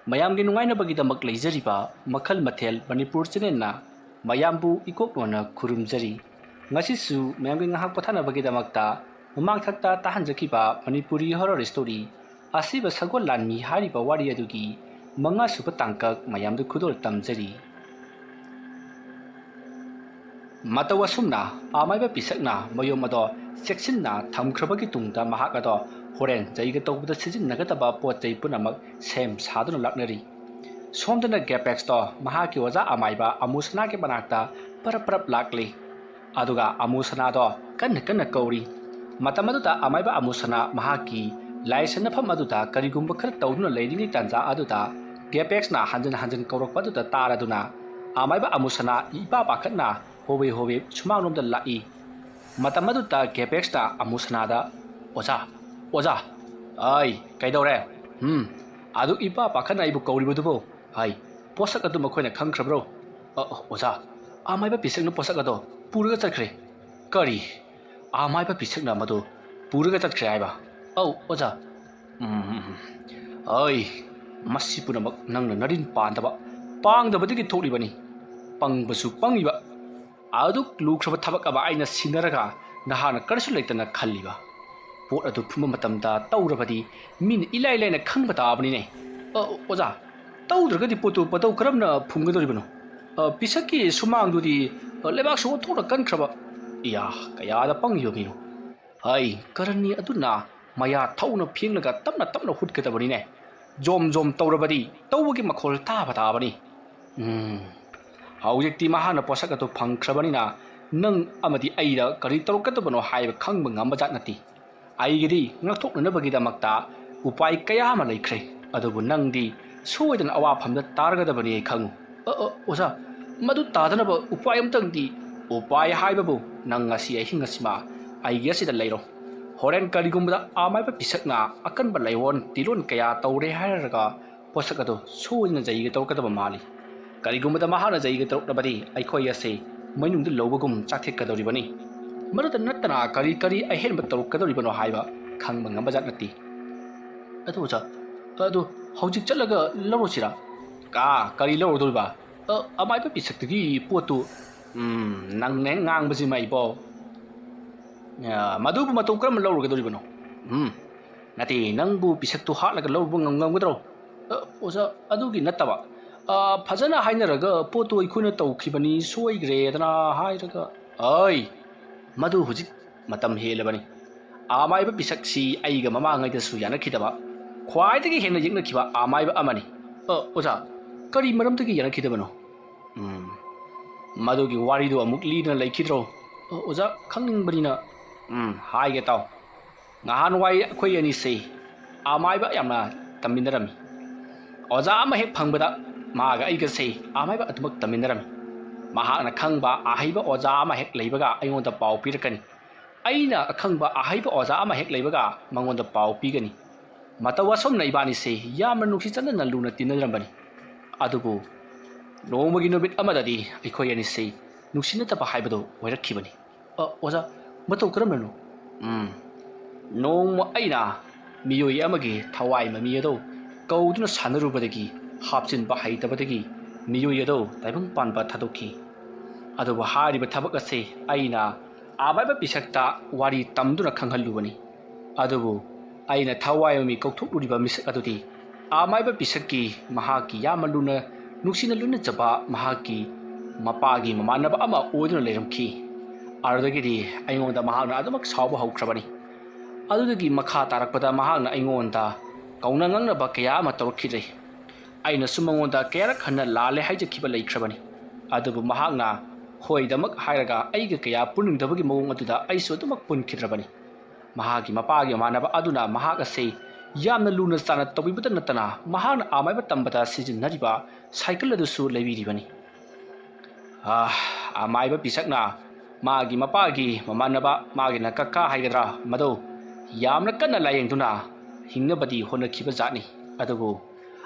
ꯃꯌꯥꯝꯒꯤ ꯅꯨꯡꯉꯥꯏꯅꯕꯒꯤꯗꯃꯛ ꯂꯩꯖꯔꯤꯕ ꯃꯈꯜ ꯃꯊꯦꯜ ꯃꯅꯤꯄꯨꯔ ꯆꯦꯅꯦꯜꯅ ꯃꯌꯥꯝꯕꯨ ꯏꯀꯣꯛꯂꯣꯟꯅ ꯈꯨꯔꯨꯝꯖꯔꯤ ꯉꯁꯤꯁꯨ ꯃꯌꯥꯝꯒꯤ ꯉꯥꯏꯍꯥꯛ ꯄꯣꯊꯥꯅꯕꯒꯤꯗꯃꯛꯇ ꯃꯃꯥꯡꯊꯛꯇ ꯇꯥꯍꯟꯖꯈꯤꯕ ꯃꯅꯤꯄꯨꯔꯤ ꯍꯣꯔꯔ ꯁ꯭ꯇꯣꯔꯤ ꯑꯁꯤꯕ ꯁꯒꯣꯜ ꯂꯥꯟꯃꯤ ꯍꯥꯏꯔꯤꯕ ꯋꯥꯔꯤ ꯑꯗꯨꯒꯤ ꯃꯉꯥꯁꯨꯕ ꯇꯥꯡꯀꯛ ꯃꯌꯥꯝꯗ ꯈꯨꯗꯣꯜ ꯇꯝꯖꯔꯤ ꯃꯇꯧ ꯑꯁꯨꯝꯅ ꯑꯃꯥꯏꯕ ꯄꯤꯁꯛꯅ ꯃꯌꯨꯝ ꯑꯗꯣ ꯆꯦꯛꯁꯤꯟꯅ ꯊꯝꯈ꯭ꯔꯕꯒꯤ ꯇꯨꯡꯗ ꯃꯍꯥꯛ ꯑꯗꯣ ꯍꯣꯔꯦꯟ ꯖꯩꯒ ꯇꯧꯕꯗ ꯁꯤꯖꯤꯟꯅꯒꯗꯕ ꯄꯣꯠ ꯆꯩ ꯄꯨꯝꯅꯃꯛ ꯁꯦꯝ ꯁꯥꯗꯨꯅ ꯂꯥꯛꯅꯔꯤ ꯁꯣꯝꯗꯅ ꯒꯦꯄꯦꯛꯁꯇꯣ ꯃꯍꯥꯛꯀꯤ ꯑꯣꯖꯥ ꯑꯃꯥꯏꯕ ꯑꯃꯨꯁꯅꯥꯒꯤ ꯃꯅꯥꯛꯇ ꯄꯔꯞ ꯄꯔꯞ ꯂꯥꯛꯂꯤ ꯑꯗꯨꯒ ꯑꯃꯨꯁꯅꯥꯗꯣ ꯀꯟꯅ ꯀꯟꯅ ꯀꯧꯔꯤ ꯃꯇꯝ ꯑꯗꯨꯗ ꯑꯃꯥꯏꯕ ꯑꯃꯨꯁꯅꯥ ꯃꯍꯥꯛꯀꯤ ꯂꯥꯏꯁꯟꯅꯐꯝ ꯑꯗꯨꯗ ꯀꯔꯤꯒꯨꯝꯕ ꯈꯔ ꯇꯧꯗꯨꯅ ꯂꯩꯔꯤꯉꯩ ꯇꯥꯟꯖꯥ ꯑꯗꯨꯗ ꯒꯦꯄꯦꯛꯁꯅ ꯍꯟꯖꯤꯟ ꯍꯟꯖꯤꯟ ꯀꯧꯔꯛꯄ ꯑꯗꯨꯗ ꯇꯥꯔꯗꯨꯅ ꯑꯃꯥꯏꯕ ꯑꯃꯨꯁꯅꯥ ꯏꯄꯥ ꯄꯥꯈꯠꯅ ꯍꯣꯕꯦ ꯍꯣꯕꯦ ꯁꯨꯃꯥꯡꯂꯣꯝꯗ ꯂꯥꯛꯏ ꯃꯇꯝ ꯑꯗꯨꯗ ꯒꯦꯄꯦꯛꯁꯅ ꯑꯃꯨꯁꯅꯥꯗ ꯑꯣꯖꯥ ꯑꯩ ꯀꯩꯗꯧꯔꯦ ꯑꯗꯨ ꯏꯄꯥ ꯄꯥꯈꯠꯅ ꯑꯩꯕꯨ ꯀꯧꯔꯤꯕꯗꯨꯕꯨ ꯍꯥꯏ ꯄꯣꯠꯁꯛ ꯑꯗꯨ ꯃꯈꯣꯏꯅ ꯈꯪꯈ꯭ꯔꯕ꯭ꯔꯣ ꯑꯣꯖꯥ ꯑꯃꯥꯏꯕ ꯄꯤꯁꯛꯅ ꯄꯣꯠꯁꯛ ꯑꯗꯣ ꯄꯨꯔꯒ ꯆꯠꯈ꯭ꯔꯦ ꯀꯔꯤ ꯑꯃꯥꯏꯕ ꯄꯤꯁꯛꯅ ꯃꯗꯨ ꯄꯨꯔꯒ ꯆꯠꯈ꯭ꯔꯦ ꯍꯥꯏꯕ ꯑꯧ ꯑꯣꯖꯥ ꯑꯩ ꯃꯁꯤ ꯄꯨꯝꯅꯃꯛ ꯅꯪꯅ ꯅꯔꯤꯟ ꯄꯥꯡꯗꯕꯗꯒꯤ ꯊꯣꯛꯂꯤꯕꯅꯤ ꯄꯪꯕꯁꯨ ꯄꯪꯉꯤꯕ ꯑꯗꯨꯛ ꯂꯨꯈ꯭ꯔꯕ ꯊꯕꯛ ꯑꯃ ꯑꯩꯅ ꯁꯤꯟꯅꯔꯒ ꯅꯍꯥꯛꯅ ꯀꯔꯤꯁꯨ ꯂꯩꯇꯅ ꯈꯜꯂꯤꯕ ꯄꯣꯠ ꯑꯗꯨ ꯐꯨꯝꯕ ꯃꯇꯝꯗ ꯇꯧꯔꯕꯗꯤ ꯃꯤꯅ ꯏꯂꯥꯏ ꯂꯥꯏꯅ ꯈꯪꯕ ꯇꯥꯕꯅꯤꯅꯦ ꯑꯣꯖꯥ ꯇꯧꯗ꯭ꯔꯒꯗꯤ ꯄꯣꯠꯇꯨ ꯄꯇꯧ ꯀꯔꯝꯅ ꯐꯨꯝꯒꯗꯧꯔꯤꯕꯅꯣ ꯄꯤꯁꯛꯀꯤ ꯁꯨꯃꯥꯡꯗꯨꯗꯤ ꯂꯩꯕꯥꯛꯁꯨ ꯑꯣꯟꯊꯣꯛꯅ ꯀꯟꯈ꯭ꯔꯕ ꯏꯌꯥ ꯀꯌꯥꯗ ꯄꯪꯉꯤꯕ ꯃꯤꯅꯣ ꯍꯩ ꯀꯔꯟꯅꯤ ꯑꯗꯨꯅ ꯃꯌꯥ ꯊꯧꯅ ꯐꯦꯡꯂꯒ ꯇꯞꯅ ꯇꯞꯅ ꯍꯨꯠꯀꯗꯕꯅꯤꯅꯦ ꯖꯣꯝ ꯖꯣꯝ ꯇꯧꯔꯕꯗꯤ ꯇꯧꯕꯒꯤ ꯃꯈꯣꯜ ꯇꯥꯕ ꯇꯥꯕꯅꯤ ꯍꯧꯖꯤꯛꯇꯤ ꯃꯍꯥꯛꯅ ꯄꯣꯠꯁꯛ ꯑꯗꯨ ꯐꯪꯈ꯭ꯔꯕꯅꯤꯅ ꯅꯪ ꯑꯃꯗꯤ ꯑꯩꯗ ꯀꯔꯤ ꯇꯧꯔꯛꯀꯗꯕꯅꯣ ꯍꯥꯏꯕ ꯈꯪꯕ ꯉꯝꯕꯖꯥꯠ ꯅꯠꯇꯦ ꯑꯩꯒꯤꯗꯤ ꯉꯥꯛꯊꯣꯛꯅꯅꯕꯒꯤꯗꯃꯛꯇ ꯎꯄꯥꯏ ꯀꯌా ꯑꯃ ꯂꯩꯈ꯭ꯔꯦ ꯑꯗꯨꯕꯨ ꯅꯪꯗꯤ ꯁꯣꯏꯗꯅ ꯑꯋꯥꯐꯝꯗ ꯇꯥꯔꯒꯗꯕꯅꯤ ꯑꯩ ꯈꯪꯉꯨ ꯑꯣꯖꯥ ꯃꯗꯨ ꯇꯥꯗꯅꯕ ꯎꯄꯥꯏ ꯑꯃꯇꯪꯗꯤ ꯎꯄꯥꯏ ꯍꯥꯏꯕꯕꯨ ꯅꯪ ꯉꯁꯤ ꯑꯍꯤꯡ ꯑꯁꯤꯃ ꯑꯩꯒꯤ ꯑꯁꯤꯗ ꯂꯩꯔꯣ ꯍꯣꯔꯦꯟ ꯀꯔꯤꯒꯨꯝꯕꯗ ꯑꯃꯥꯏꯕ ꯄꯤꯁꯛꯅ ꯑꯀꯟꯕ ꯂꯩꯋꯣꯟ ꯇꯤꯂꯣꯟ ꯀꯌా ꯇꯧꯔꯦ ꯍꯥꯏꯔꯒ ꯄꯣꯠꯁꯛ ꯑꯗꯨ ꯁꯣꯏꯗꯅ ꯖꯩꯒ ꯇꯧꯔꯛꯀꯗꯕ ꯃꯥꯜꯂꯤ ꯀꯔꯤꯒꯨꯝꯕꯗ ꯃꯍꯥꯛꯅ ꯖꯩꯒ ꯇꯧꯔꯛꯂꯕꯗꯤ ꯑꯩꯈꯣꯏ ꯑꯁꯤ ꯃꯅꯨꯡꯗ ꯂꯧꯕꯒꯨꯝ ꯆꯥꯛꯊꯦꯛꯀꯗꯧꯔꯤꯕꯅꯤ ꯃꯗꯨꯗ ꯅꯠꯇꯅ ꯀꯔꯤ ꯑꯍꯦꯟꯕ ꯇꯧꯔꯛꯀꯗꯧꯔꯤꯕꯅꯣ ꯍꯥꯏꯕ ꯈꯪꯕ ꯉꯝꯕꯖꯥꯠ ꯅꯠꯇꯦ ꯑꯗꯨ ꯑꯣꯖꯥ ꯑꯗꯨ ꯍꯧꯖꯤꯛ ꯆꯠꯂꯒ ꯂꯧꯔꯨꯁꯤꯔꯥ ꯀꯔꯤ ꯂꯧꯔꯨꯗꯧꯔꯤꯕ ꯑꯃꯥꯏꯕ ꯄꯤꯁꯛꯇꯒꯤ ꯄꯣꯠꯇꯨ ꯅꯪꯅ ꯍꯦꯛ ꯉꯥꯡꯕꯁꯤꯃ ꯏꯕꯣ ꯃꯗꯨꯕꯨ ꯃꯇꯧ ꯀꯔꯝꯕ ꯂꯧꯔꯨꯒꯗꯧꯔꯤꯕꯅꯣ ꯅꯠꯇꯦ ꯅꯪꯕꯨ ꯄꯤꯁꯛꯇꯨ ꯍꯥꯠꯂꯒ ꯂꯧꯔꯨꯕ ꯉꯝꯒꯗ꯭ꯔꯣ ꯑꯣꯖꯥ ꯑꯗꯨꯒꯤ ꯅꯠꯇꯕ ꯐꯖꯅ ꯍꯥꯏꯅꯔꯒ ꯄꯣꯠꯇꯨ ꯑꯩꯈꯣꯏꯅ ꯇꯧꯈꯤꯕꯅꯤ ꯁꯣꯏꯈ꯭ꯔꯦꯗꯅ ꯍꯥꯏꯔꯒ ꯃꯗꯨ ꯍꯧꯖꯤꯛ ꯃꯇꯝ ꯍꯦꯜꯂꯕꯅꯤ ꯑꯃꯥꯏꯕ ꯄꯤꯁꯛꯁꯤ ꯑꯩꯒ ꯃꯃꯥꯡꯉꯩꯗꯁꯨ ꯌꯥꯅꯈꯤꯗꯕ ꯈ꯭ꯋꯥꯏꯗꯒꯤ ꯍꯦꯟꯅ ꯌꯦꯛꯅꯈꯤꯕ ꯑꯃꯥꯏꯕ ꯑꯃꯅꯤ ꯑꯣꯖꯥ ꯀꯔꯤ ꯃꯔꯝꯗꯒꯤ ꯌꯥꯅꯈꯤꯗꯕꯅꯣ ꯃꯗꯨꯒꯤ ꯋꯥꯔꯤꯗꯨ ꯑꯃꯨꯛ ꯂꯤꯗꯅ ꯂꯩꯈꯤꯗ꯭ꯔꯣ ꯑꯣꯖꯥ ꯈꯪꯅꯤꯡꯕꯅꯤꯅ ꯍꯥꯏꯒꯦ ꯇꯥꯎ ꯅꯍꯥꯟꯋꯥꯏ ꯑꯩꯈꯣꯏ ꯑꯅꯤꯁꯤ ꯑꯃꯥꯏꯕ ꯌꯥꯝꯅ ꯇꯝꯃꯤꯟꯅꯔꯝꯃꯤ ꯑꯣꯖꯥ ꯑꯃ ꯍꯦꯛ ꯐꯪꯕꯗ ꯃꯥꯒ ꯑꯩꯒꯁꯦ ꯑꯃꯥꯏꯕ ꯑꯗꯨꯃꯛ ꯇꯝꯃꯤꯟꯅꯔꯝꯃꯤ ꯃꯍꯥꯛꯅ ꯈꯪꯕ ꯑꯍꯩꯕ ꯑꯣꯖꯥ ꯑꯃ ꯍꯦꯛ ꯂꯩꯕꯒ ꯑꯩꯉꯣꯟꯗ ꯄꯥꯎ ꯄꯤꯔꯛꯀꯅꯤ ꯑꯩꯅ ꯑꯈꯪꯕ ꯑꯍꯩꯕ ꯑꯣꯖꯥ ꯑꯃ ꯍꯦꯛ ꯂꯩꯕꯒ ꯃꯉꯣꯟꯗ ꯄꯥꯎ ꯄꯤꯒꯅꯤ ꯃꯇꯧ ꯑꯁꯨꯝꯅ ꯏꯕꯥꯅꯤꯁꯦ ꯌꯥꯝꯅ ꯅꯨꯡꯁꯤ ꯆꯥꯟꯅꯅ ꯂꯨꯅ ꯇꯤꯟꯅꯔꯝꯕꯅꯤ ꯑꯗꯨꯕꯨ ꯅꯣꯡꯃꯒꯤ ꯅꯨꯃꯤꯠ ꯑꯃꯗꯗꯤ ꯑꯩꯈꯣই ꯑꯅꯤꯁꯦ ꯅꯨꯡꯁꯤꯅꯗꯕ ꯍꯥꯏꯕꯗꯨ ꯑꯣꯏꯔꯛꯈꯤꯕꯅꯤ ꯑꯣꯖꯥ ꯃꯇꯧ ꯀꯔꯝꯕꯅꯣ ꯅꯣꯡꯃ ꯑꯩꯅ ꯃꯤꯑꯣꯏ ꯑꯃꯒꯤ ꯊꯋꯥꯏ ꯃꯃꯤ ꯑꯗꯨ ꯀꯧꯗꯨꯅ ꯁꯥꯟꯅꯔꯨꯕꯗꯒꯤ ꯍꯥꯞꯆꯤꯟꯕ ꯍꯩꯇꯕꯗꯒꯤ ꯃꯤꯑꯣꯏ ꯑꯗꯨ ꯇꯥꯏꯕꯪ ꯄꯥꯟꯕ ꯊꯥꯗꯣꯛꯈꯤ ꯑꯗꯨꯕꯨ ꯍꯥꯏꯔꯤꯕ ꯊꯕꯛ ꯑꯁꯤ ꯑꯩꯅ ꯑꯃꯥꯏꯕ ꯄꯤꯁꯛꯇ ꯋꯥꯔꯤ ꯇꯝꯗꯨꯅ ꯈꯪꯍꯜꯂꯨꯕꯅꯤ ꯑꯗꯨꯕꯨ ꯑꯩꯅ ꯊꯋꯥꯏ ꯃꯃꯤ ꯀꯧꯊꯣꯛꯂꯨꯔꯤꯕ ꯃꯤꯁꯛ ꯑꯗꯨꯗꯤ ꯑꯃꯥꯏꯕ ꯄꯤꯁꯛꯀꯤ ꯃꯍꯥꯛꯀꯤ ꯌꯥꯝꯅ ꯂꯨꯅ ꯅꯨꯡꯁꯤꯅ ꯂꯣꯏꯅꯖꯕ ꯃꯍꯥꯛꯀꯤ ꯃꯄꯥꯒꯤ ꯃꯃꯥꯟꯅꯕ ꯑꯃ ꯑꯣꯏꯗꯨꯅ ꯂꯩꯔꯝꯈꯤ ꯑꯗꯨꯗꯒꯤꯗꯤ ꯑꯩꯉꯣꯟꯗ ꯃꯍꯥꯛꯅ ꯑꯗꯨꯃꯛ ꯁꯥꯎꯕ ꯍꯧꯈ꯭ꯔꯕꯅꯤ ꯑꯗꯨꯗꯒꯤ ꯃꯈꯥ ꯇꯥꯔꯛꯄꯗ ꯃꯍꯥꯛꯅ ꯑꯩꯉꯣꯟꯗ ꯀꯧꯅ ꯉꯥꯡꯅꯕ ꯀꯌꯥ ꯑꯃ ꯇꯧꯔꯛꯈꯤꯗ꯭ꯔꯦ ꯑꯩꯅꯁꯨ ꯃꯉꯣꯟꯗ ꯀꯌꯥꯔꯛ ꯍꯟꯅ ꯂꯥꯜꯂꯦ ꯍꯥꯏꯖꯈꯤꯕ ꯂꯩꯈ꯭ꯔꯕꯅꯤ ꯑꯗꯨꯕꯨ ꯃꯍꯥꯛꯅ ꯍꯣꯏꯗꯃꯛ ꯍꯥꯏꯔꯒ ꯑꯩꯒꯀꯌꯥ ꯄꯨꯅꯤꯡꯗꯕꯒꯤ ꯃꯑꯣꯡ ꯑꯗꯨꯗ ꯑꯩꯁꯨ ꯑꯗꯨꯃꯛ ꯄꯨꯟꯈꯤꯗ꯭ꯔꯕꯅꯤ ꯃꯍꯥꯛꯀꯤ ꯃꯄꯥꯒꯤ ꯃꯃꯥꯟꯅꯕ ꯑꯗꯨꯅ ꯃꯍꯥꯛ ꯑꯁꯤ ꯌꯥꯝꯅ ꯂꯨꯅ ꯆꯥꯟꯅ ꯇꯧꯕꯤꯕꯇ ꯅꯠꯇꯅ ꯃꯍꯥꯛꯅ ꯑꯃꯥꯏꯕ ꯇꯝꯕꯗ ꯁꯤꯖꯤꯟꯅꯔꯤꯕ ꯁꯥꯏꯀꯜ ꯑꯗꯨꯁꯨ ꯂꯩꯕꯤꯔꯤꯕꯅꯤ ꯑꯃꯥꯏꯕ ꯄꯤꯁꯛꯅ ꯃꯥꯒꯤ ꯃꯄꯥꯒꯤ ꯃꯃꯥꯟꯅꯕ ꯃꯥꯒꯤꯅ ꯀꯀꯥ ꯍꯥꯏꯒꯗ꯭ꯔꯥ ꯃꯗꯨ ꯌꯥꯝꯅ ꯀꯟꯅ ꯂꯥꯌꯦꯡꯗꯨꯅ ꯍꯤꯡꯅꯕꯗꯤ ꯍꯣꯠꯅꯈꯤꯕ ꯖꯥꯠꯅꯤ ꯑꯗꯨꯕꯨ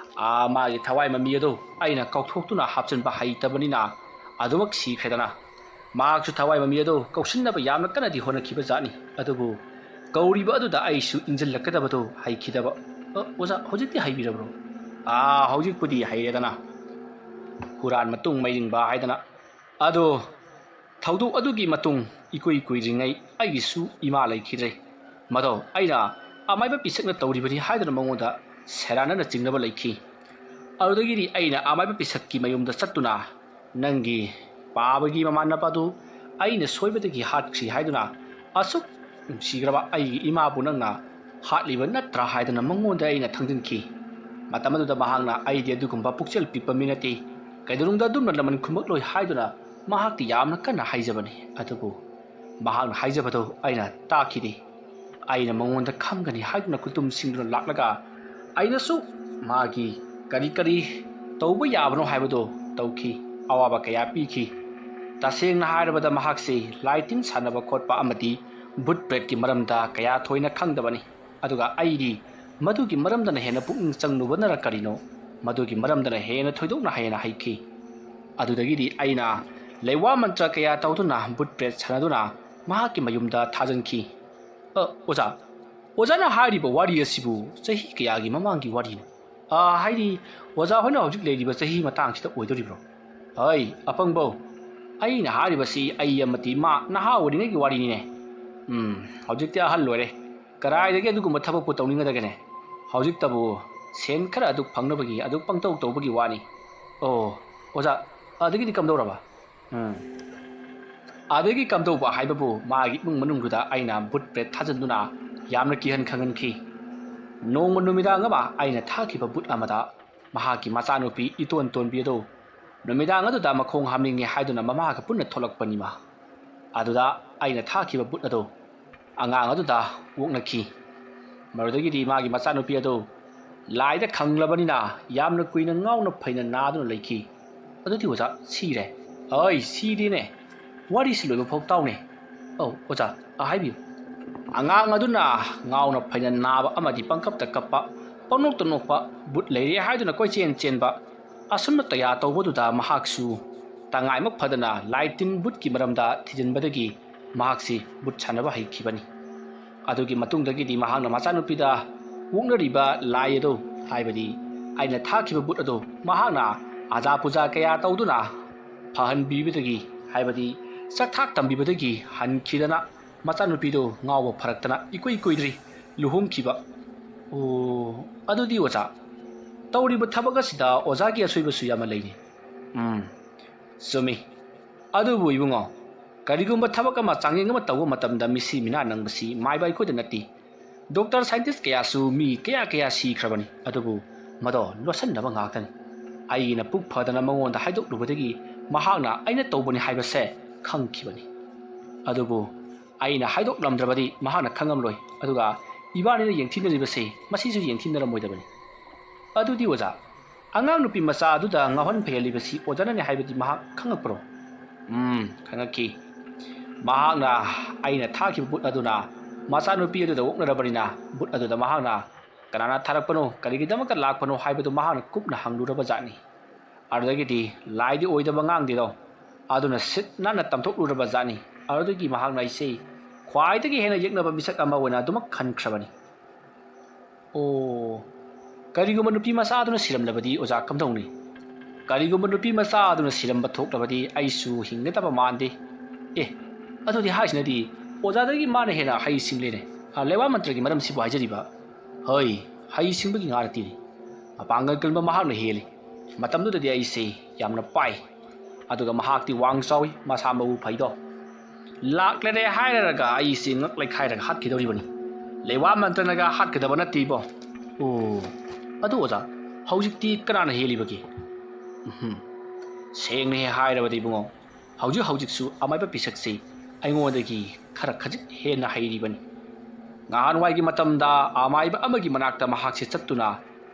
ꯃꯥꯒꯤ ꯊꯋꯥꯏ ꯃꯃꯤ ꯑꯗꯨ ꯑꯩꯅ ꯀꯥꯎꯊꯣꯛꯇꯨꯅ ꯍꯥꯞꯆꯤꯟꯕ ꯍꯩꯇꯕꯅꯤꯅ ꯑꯗꯨꯃꯛ ꯁꯤꯈ꯭ꯔꯦꯗꯅ ꯃꯍꯥꯛꯁꯨ ꯊꯋꯥꯏ ꯃꯃꯤ ꯑꯗꯨ ꯀꯧꯁꯤꯟꯅꯕ ꯌꯥꯝꯅ ꯀꯟꯅꯗꯤ ꯍꯣꯠꯅꯈꯤꯕ ꯖꯥꯠꯅꯤ ꯑꯗꯨꯕꯨ ꯀꯧꯔꯤꯕ ꯑꯗꯨꯗ ꯑꯩꯁꯨ ꯏꯟꯖꯤꯜꯂꯛꯀꯗꯕꯗꯨ ꯍꯩꯈꯤꯗꯕ ꯑꯣꯖꯥ ꯍꯧꯖꯤꯛꯇꯤ ꯍꯩꯕꯤꯔꯕ꯭ꯔꯣ ꯍꯧꯖꯤꯛꯄꯨꯗꯤ ꯍꯩꯔꯦꯗꯅ ꯍꯨꯔꯥꯟ ꯃꯇꯨꯡ ꯃꯩꯔꯤꯡꯕ ꯍꯥꯏꯗꯅ ꯑꯗꯣ ꯊꯧꯗꯣꯛ ꯑꯗꯨꯒꯤ ꯃꯇꯨꯡ ꯏꯀꯨꯏ ꯀꯨꯏꯗ꯭ꯔꯤꯉꯩ ꯑꯩꯒꯤꯁꯨ ꯏꯃꯥ ꯂꯩꯈꯤꯗ꯭ꯔꯦ ꯃꯗꯣ ꯑꯩꯅ ꯑꯃꯥꯏꯕ ꯄꯤꯁꯛꯅ ꯇꯧꯔꯤꯕꯅꯤ ꯍꯥꯏꯗꯨꯅ ꯃꯉꯣꯟꯗ ꯁꯦꯔꯥꯟꯅꯅ ꯆꯤꯡꯅꯕ ꯂꯩꯈꯤ ꯑꯗꯨꯗꯒꯤꯗꯤ ꯑꯩꯅ ꯑꯃꯥꯏꯕ ꯄꯤꯁꯛꯀꯤ ꯃꯌꯨꯝꯗ ꯆꯠꯇꯨꯅ ꯅꯪꯒꯤ ꯄꯥꯕꯒꯤ ꯃꯃꯥꯟꯅꯕ ꯑꯗꯨ ꯑꯩꯅ ꯁꯣꯏꯕꯗꯒꯤ ꯍꯥꯠꯈ꯭ꯔꯤ ꯍꯥꯏꯗꯨꯅ ꯑꯁꯨꯛ ꯅꯨꯡꯁꯤꯈ꯭ꯔꯕ ꯑꯩꯒꯤ ꯏꯃꯥꯕꯨ ꯅꯪꯅ ꯍꯥꯠꯂꯤꯕ ꯅꯠꯇ꯭ꯔꯥ ꯍꯥꯏꯗꯨꯅ ꯃꯉꯣꯟꯗ ꯑꯩꯅ ꯊꯪꯖꯤꯟꯈꯤ ꯃꯇꯝ ꯑꯗꯨꯗ ꯃꯍꯥꯛꯅ ꯑꯩꯗꯤ ꯑꯗꯨꯒꯨꯝꯕ ꯄꯨꯛꯆꯦꯜ ꯄꯤꯛꯄ ꯃꯤ ꯅꯠꯇꯦ ꯀꯩꯗꯧꯅꯨꯡꯗ ꯑꯗꯨꯝꯅ ꯂꯃꯟ ꯈꯨꯝꯃꯛꯂꯣꯏ ꯍꯥꯏꯗꯨꯅ ꯃꯍꯥꯛꯇꯤ ꯌꯥꯝꯅ ꯀꯟꯅ ꯍꯥꯏꯖꯕꯅꯤ ꯑꯗꯨꯕꯨ ꯃꯍꯥꯛꯅ ꯍꯥꯏꯖꯕꯗꯨ ꯑꯩꯅ ꯇꯥꯈꯤꯗꯦ ꯑꯩꯅ ꯃꯉꯣꯟꯗ ꯈꯪꯒꯅꯤ ꯍꯥꯏꯗꯨꯅ ꯈꯨꯇꯨꯝꯁꯤꯡꯗꯨꯅ ꯂꯥꯛꯂꯒ ꯑꯩꯅꯁꯨ ꯃꯥꯒꯤ ꯀꯔꯤ ꯀꯔꯤ ꯇꯧꯕ ꯌꯥꯕꯅꯣ ꯍꯥꯏꯕꯗꯨ ꯇꯧꯈꯤ ꯑꯋꯥꯕ ꯀꯌꯥ ꯄꯤꯈꯤ ꯇꯁꯦꯡꯅ ꯍꯥꯏꯔꯕꯗ ꯃꯍꯥꯛꯁꯤ ꯂꯥꯏ ꯇꯤꯟ ꯁꯥꯟꯅꯕ ꯈꯣꯠꯄ ꯑꯃꯗꯤ ꯕꯨꯠ ꯄ꯭ꯔꯦꯠꯀꯤ ꯃꯔꯝꯗ ꯀꯌꯥ ꯊꯣꯏꯅ ꯈꯪꯗꯕꯅꯤ ꯑꯗꯨꯒ ꯑꯩꯗꯤ ꯃꯗꯨꯒꯤ ꯃꯔꯝꯗꯅ ꯍꯦꯟꯅ ꯄꯨꯛꯅꯤꯡ ꯆꯪꯂꯨꯕꯅꯔ ꯀꯔꯤꯅꯣ ꯃꯗꯨꯒꯤ ꯃꯔꯝꯗꯅ ꯍꯦꯟꯅ ꯊꯣꯏꯗꯣꯛꯅ ꯍꯦꯟꯅ ꯍꯩꯈꯤ ꯑꯗꯨꯗꯒꯤꯗꯤ ꯑꯩꯅ ꯂꯩꯋꯥ ꯃꯟꯇ꯭ꯔ ꯀꯌꯥ ꯇꯧꯗꯨꯅ ꯕꯨꯠ ꯄ꯭ꯔꯦꯠ ꯁꯥꯟꯅꯗꯨꯅ ꯃꯍꯥꯛꯀꯤ ꯃꯌꯨꯝꯗ ꯊꯥꯖꯤꯟꯈꯤ ꯑꯣꯖꯥꯅ ꯍꯥꯏꯔꯤꯕ ꯋꯥꯔꯤ ꯑꯁꯤꯕꯨ ꯆꯍꯤ ꯀꯌꯥꯒꯤ ꯃꯃꯥꯡꯒꯤ ꯋꯥꯔꯤꯅꯣ ꯍꯥꯏꯗꯤ ꯑꯣꯖꯥ ꯍꯣꯏꯅ ꯍꯧꯖꯤꯛ ꯂꯩꯔꯤꯕ ꯆꯍꯤ ꯃꯇꯥꯡꯁꯤꯗ ꯑꯣꯏꯗꯣꯔꯤꯕ꯭ꯔோ ꯍꯣꯏ ꯑꯄꯪꯕꯧ ꯑꯩꯅ ꯍꯥꯏꯔꯤꯕꯁꯤ ꯑꯩ ꯑꯃꯗꯤ ꯃꯥ ꯅꯍꯥ ꯑꯣꯏꯔꯤꯉꯩꯒꯤ ꯋꯥꯔꯤꯅꯤꯅꯦ ꯍꯧꯖꯤꯛꯇꯤ ꯑꯍꯜ ꯑꯣꯏꯔꯦ ꯀꯗꯥꯏꯗꯒꯤ ꯑꯗꯨꯒꯨꯝꯕ ꯊꯕꯛꯄꯨ ꯇꯧꯅꯤꯡꯒꯗꯒꯦꯅꯦ ꯍꯧꯖꯤꯛꯇꯕꯨ ꯁꯦꯟ ꯈꯔ ꯑꯗꯨꯛ ꯐꯪꯅꯕꯒꯤ ꯑꯗꯨꯛ ꯄꯪꯇꯧ ꯇꯧꯕꯒꯤ ꯋꯥꯅꯤ ꯑꯣꯖꯥ ꯑꯗꯒꯤꯗꯤ ꯀꯝꯗꯧꯔꯕ ꯑꯗꯒꯤ ꯀꯝꯗꯧꯕ ꯍꯥꯏꯕꯕꯨ ꯃꯥꯒꯤ ꯏꯃꯨꯡ ꯃꯅꯨꯡꯗꯨꯗ ꯑꯩꯅ ꯕꯨꯠ ꯄ꯭ꯔꯦꯠ ꯊꯥꯖꯤꯟꯗꯨꯅ ꯌꯥꯝꯅ ꯀꯤꯍꯟ ꯈꯪꯍꯟꯈꯤ ꯅꯣꯡꯃ ꯅꯨꯃꯤꯗꯥꯡ ꯑꯃ ꯑꯩꯅ ꯊꯥꯈꯤꯕ ꯕꯨꯠ ꯑꯃꯗ ꯃꯍꯥꯛꯀꯤ ꯃꯆꯥꯅꯨꯄꯤ ꯏꯇꯣꯟ ꯇꯣꯟꯕꯤ ꯑꯗꯨ ꯅꯨꯃꯤꯗꯥꯡ ꯑꯗꯨꯗ ꯃꯈꯣꯡ ꯍꯥꯝꯅꯤꯡꯉꯦ ꯍꯥꯏꯗꯨꯅ ꯃꯃꯥꯒ ꯄꯨꯟꯅ ꯊꯣꯛꯂꯛꯄꯅꯤꯃ ꯑꯗꯨꯗ ꯑꯩꯅ ꯊꯥꯈꯤꯕ ꯕꯨꯠ ꯑꯗꯨ ꯑꯉꯥꯡ ꯑꯗꯨꯗ ꯑꯣꯛꯅꯈꯤ ꯃꯗꯨꯗꯒꯤꯗꯤ ꯃꯥꯒꯤ ꯃꯆꯥꯅꯨꯄꯤ ꯑꯗꯨ ꯂꯥꯏꯗ ꯈꯪꯂꯕꯅꯤꯅ ꯌꯥꯝꯅ ꯀꯨꯏꯅ ꯉꯥꯎꯅ ꯐꯩꯅ ꯅꯥꯗꯨꯅ ꯂꯩꯈꯤ ꯑꯗꯨꯗꯤ ꯑꯣꯖꯥ ꯁꯤꯔꯦ ꯁꯤꯗꯦꯅꯦ ꯋꯥꯔꯤꯁꯤ ꯂꯣꯏꯕ ꯐꯥꯎ ꯇꯥꯎꯅꯦ ꯑꯣꯖꯥ ꯍꯥꯏꯕꯤꯌꯨ ꯑꯉꯥꯡ ꯑꯗꯨꯅ ꯉꯥꯎꯅ ꯐꯩꯅ ꯅꯥꯕ ꯑꯃꯗꯤ ꯄꯪꯀꯞꯇ ꯀꯞꯄ ꯄꯪꯅꯣꯛꯇ ꯅꯣꯛꯄ ꯕꯨꯠ ꯂꯩꯔꯦ ꯍꯥꯏꯗꯨꯅ ꯀꯣꯏꯆꯦꯟ ꯆꯦꯟꯕ ꯑꯁꯨꯝꯅ ꯀꯌꯥ ꯇꯧꯕꯗꯨꯗ ꯃꯍꯥꯛꯁꯨ ꯇꯉꯥꯏꯃꯛ ꯐꯗꯅ ꯂꯥꯏ ꯇꯤꯟ ꯕꯨꯠꯀꯤ ꯃꯔꯝꯗ ꯊꯤꯖꯤꯟꯕꯗꯒꯤ ꯃꯍꯥꯛꯁꯤ ꯕꯨꯠ ꯁꯥꯟꯅꯕ ꯍꯩꯈꯤꯕꯅꯤ ꯑꯗꯨꯒꯤ ꯃꯇꯨꯡꯗꯒꯤꯗꯤ ꯃꯍꯥꯛꯅ ꯃꯆꯥꯅꯨꯄꯤꯗ ꯑꯣꯛꯅꯔꯤꯕ ꯂꯥꯏ ꯑꯗꯨ ꯍꯥꯏꯕꯗꯤ ꯑꯩꯅ ꯊꯥꯈꯤꯕ ꯕꯨꯠ ꯑꯗꯨ ꯃꯍꯥꯛꯅ ꯑꯖꯥ ꯄꯨꯖꯥ ꯀꯌꯥ ꯇꯧꯗꯨꯅ ꯐꯍꯟꯕꯤꯕꯗꯒꯤ ꯍꯥꯏꯕꯗꯤ ꯆꯥꯛꯊꯥꯛ ꯇꯝꯕꯤꯕꯗꯒꯤ ꯍꯟꯈꯤꯗꯅ ꯃꯆꯥꯅꯨꯄꯤꯗꯨ ꯉꯥꯎꯕ ꯐꯔꯛꯇꯅ ꯏꯀꯨꯏ ꯀꯨꯏꯗ꯭ꯔꯤ ꯂꯨꯍꯣꯡꯈꯤꯕ ꯑꯗꯨꯗꯤ ꯑꯣꯖꯥ ꯇꯧꯔꯤꯕ ꯊꯕꯛ ꯑꯁꯤꯗ ꯑꯣꯖꯥꯒꯤ ꯑꯁꯣꯏꯕꯁꯨ ꯌꯥꯝꯅ ꯂꯩꯔꯤ ꯆꯨꯝꯃꯤ ꯑꯗꯨꯕꯨ ꯏꯕꯨꯡꯉꯣ ꯀꯔꯤꯒꯨꯝꯕ ꯊꯕꯛ ꯑꯃ ꯆꯥꯡꯌꯦꯡ ꯑꯃ ꯇꯧꯕ ꯃꯇꯝꯗ ꯃꯤꯁꯤ ꯃꯤꯅꯥ ꯅꯪꯕꯁꯤ ꯃꯥꯏꯕ ꯑꯩꯈꯣꯏꯗ ꯅꯠꯇꯦ ꯗꯣꯛꯇꯔ ꯁꯥꯏꯟꯇꯤꯁ ꯀꯌꯥꯁꯨ ꯃꯤ ꯀꯌꯥ ꯁꯤꯈ꯭ꯔꯕꯅꯤ ꯑꯗꯨꯕꯨ ꯃꯗꯣ ꯂꯣꯠꯁꯤꯟꯅꯕ ꯉꯥꯛꯇꯅꯤ ꯑꯩꯒꯤꯅ ꯄꯨꯛ ꯐꯗꯅ ꯃꯉꯣꯟꯗ ꯍꯥꯏꯗꯣꯛꯂꯨꯕꯗꯒꯤ ꯃꯍꯥꯛꯅ ꯑꯩꯅ ꯇꯧꯕꯅꯤ ꯍꯥꯏꯕꯁꯦ ꯈꯪꯈꯤꯕꯅꯤ ꯑꯗꯨꯕꯨ ꯑꯩꯅ ꯍꯥꯏꯗꯣꯛꯂꯝꯗ꯭ꯔꯕꯗꯤ ꯃꯍꯥꯛꯅ ꯈꯪꯉꯝꯂꯣꯏ ꯑꯗꯨꯒ ꯏꯕꯥꯅꯤꯅ ꯌꯦꯡꯊꯤꯅꯔꯤꯕꯁꯤ ꯃꯁꯤꯁꯨ ꯌꯦꯡꯊꯤꯅꯔꯝꯃꯣꯏꯗꯕꯅꯤ ꯑꯗꯨꯗꯤ ꯑꯣꯖꯥ ꯑꯉꯥꯡ ꯅꯨꯄꯤ ꯃꯆꯥ ꯑꯗꯨꯗ ꯉꯥꯎꯍꯟ ꯐꯩꯍꯜꯂꯤꯕꯁꯤ ꯑꯣꯖꯥꯅꯅꯦ ꯍꯥꯏꯕꯗꯤ ꯃꯍꯥꯛ ꯈꯪꯉꯛꯄ꯭ꯔꯣ ꯈꯪꯉꯛꯈꯤ ꯃꯍꯥꯛꯅ ꯑꯩꯅ ꯊꯥꯈꯤꯕ ꯕꯨꯠ ꯑꯗꯨꯅ ꯃꯆꯥꯅꯨꯄꯤ ꯑꯗꯨꯗ ꯑꯣꯛꯅꯔꯕꯅꯤꯅ ꯕꯨꯠ ꯑꯗꯨꯗ ꯃꯍꯥꯛꯅ ꯀꯅꯥꯅ ꯊꯥꯔꯛꯄꯅꯣ ꯀꯔꯤꯒꯤꯗꯃꯛꯇ ꯂꯥꯛꯄꯅꯣ ꯍꯥꯏꯕꯗꯨ ꯃꯍꯥꯛꯅ ꯀꯨꯞꯅ ꯍꯪꯂꯨꯔꯕ ꯖꯥꯠꯅꯤ ꯑꯗꯨꯗꯒꯤꯗꯤ ꯂꯥꯏꯗꯤ ꯑꯣꯏꯗꯕ ꯉꯥꯡꯗꯦꯗꯣ ꯑꯗꯨꯅ ꯁꯤꯠ ꯅꯥꯟꯅ ꯇꯝꯊꯣꯛꯂꯨꯔꯕ ꯖꯥꯠꯅꯤ ꯑꯗꯨꯗꯒꯤ ꯃꯍꯥꯛꯅ ꯑꯩꯁꯦ ꯈ꯭ꯋꯥꯏꯗꯒꯤ ꯍꯦꯟꯅ ꯌꯦꯛꯅꯕ ꯃꯤꯁꯛ ꯑꯃ ꯑꯣꯏꯅ ꯑꯗꯨꯃꯛ ꯈꯟꯈ꯭ꯔꯕꯅꯤ ꯀꯔꯤꯒꯨꯝꯕ ꯅꯨꯄꯤ ꯃꯆꯥ ꯑꯗꯨꯅ ꯁꯤꯔꯝꯂꯕꯗꯤ ꯑꯣꯖꯥ ꯀꯝꯗꯧꯅꯤ ꯀꯔꯤꯒꯨꯝꯕ ꯅꯨꯄꯤ ꯃꯆꯥ ꯑꯗꯨꯅ ꯁꯤꯔꯝꯕ ꯊꯣꯛꯂꯕꯗꯤ ꯑꯩꯁꯨ ꯍꯤꯡꯒꯗꯕ ꯃꯥꯟꯗꯦ ꯑꯗꯨꯗꯤ ꯍꯥꯏꯁꯤꯅꯗꯤ ꯑꯣꯖꯥꯗꯒꯤ ꯃꯥꯅ ꯍꯦꯟꯅ ꯍꯩ ꯁꯤꯡꯂꯦꯅꯦ ꯂꯩꯋꯥ ꯃꯟꯇ꯭ꯔꯒꯤ ꯃꯔꯝꯁꯤꯕꯨ ꯍꯥꯏꯖꯔꯤꯕ ꯍꯣꯏ ꯍꯩ ꯁꯤꯡꯕꯒꯤ ꯉꯥ ꯅꯠꯇꯦꯅꯦ ꯃꯄꯥꯡꯒꯜ ꯀꯟꯕ ꯃꯍꯥꯛꯅ ꯍꯦꯜꯂꯤ ꯃꯇꯝꯗꯨꯗꯗꯤ ꯑꯩꯁꯦ ꯌꯥꯝꯅ ꯄꯥꯏ ꯑꯗꯨꯒ ꯃꯍꯥꯛꯇꯤ ꯋꯥꯡ ꯆꯥꯎꯏ ꯃꯁꯥ ꯃꯎ ꯐꯩꯗꯣ ꯂꯥꯛꯂꯔꯦ ꯍꯥꯏꯔꯒ ꯑꯩꯁꯦ ꯉꯛ ꯂꯩꯈꯥꯏꯔꯒ ꯍꯥꯠꯈꯤꯗꯧꯔꯤꯕꯅꯤ ꯂꯩꯋꯥ ꯃꯟꯇ꯭ꯔꯅꯒ ꯍꯥꯠꯀꯗꯕ ꯅꯠꯇꯦꯕꯣ ꯑꯗꯨ ꯑꯣꯖꯥ ꯍꯧꯖꯤꯛꯇꯤ ꯀꯅꯥꯅ ꯍꯦꯜꯂꯤꯕꯒꯦ ꯁꯦꯡꯅ ꯍꯦꯛ ꯍꯥꯏꯔꯕꯗꯤ ꯏꯕꯨꯡꯉꯣ ꯍꯧꯖꯤꯛꯁꯨ ꯑꯃꯥꯏꯕ ꯄꯤꯁꯛꯁꯤ ꯑꯩꯉꯣꯟꯗꯒꯤ ꯈꯖꯤꯛ ꯍꯦꯟꯅ ꯍꯩꯔꯤꯕꯅꯤ ꯉꯍꯥꯟꯋꯥꯏꯒꯤ ꯃꯇꯝꯗ ꯑꯃꯥꯏꯕ ꯑꯃꯒꯤ ꯃꯅꯥꯛꯇ ꯃꯍꯥꯛꯁꯦ ꯆꯠꯇꯨꯅ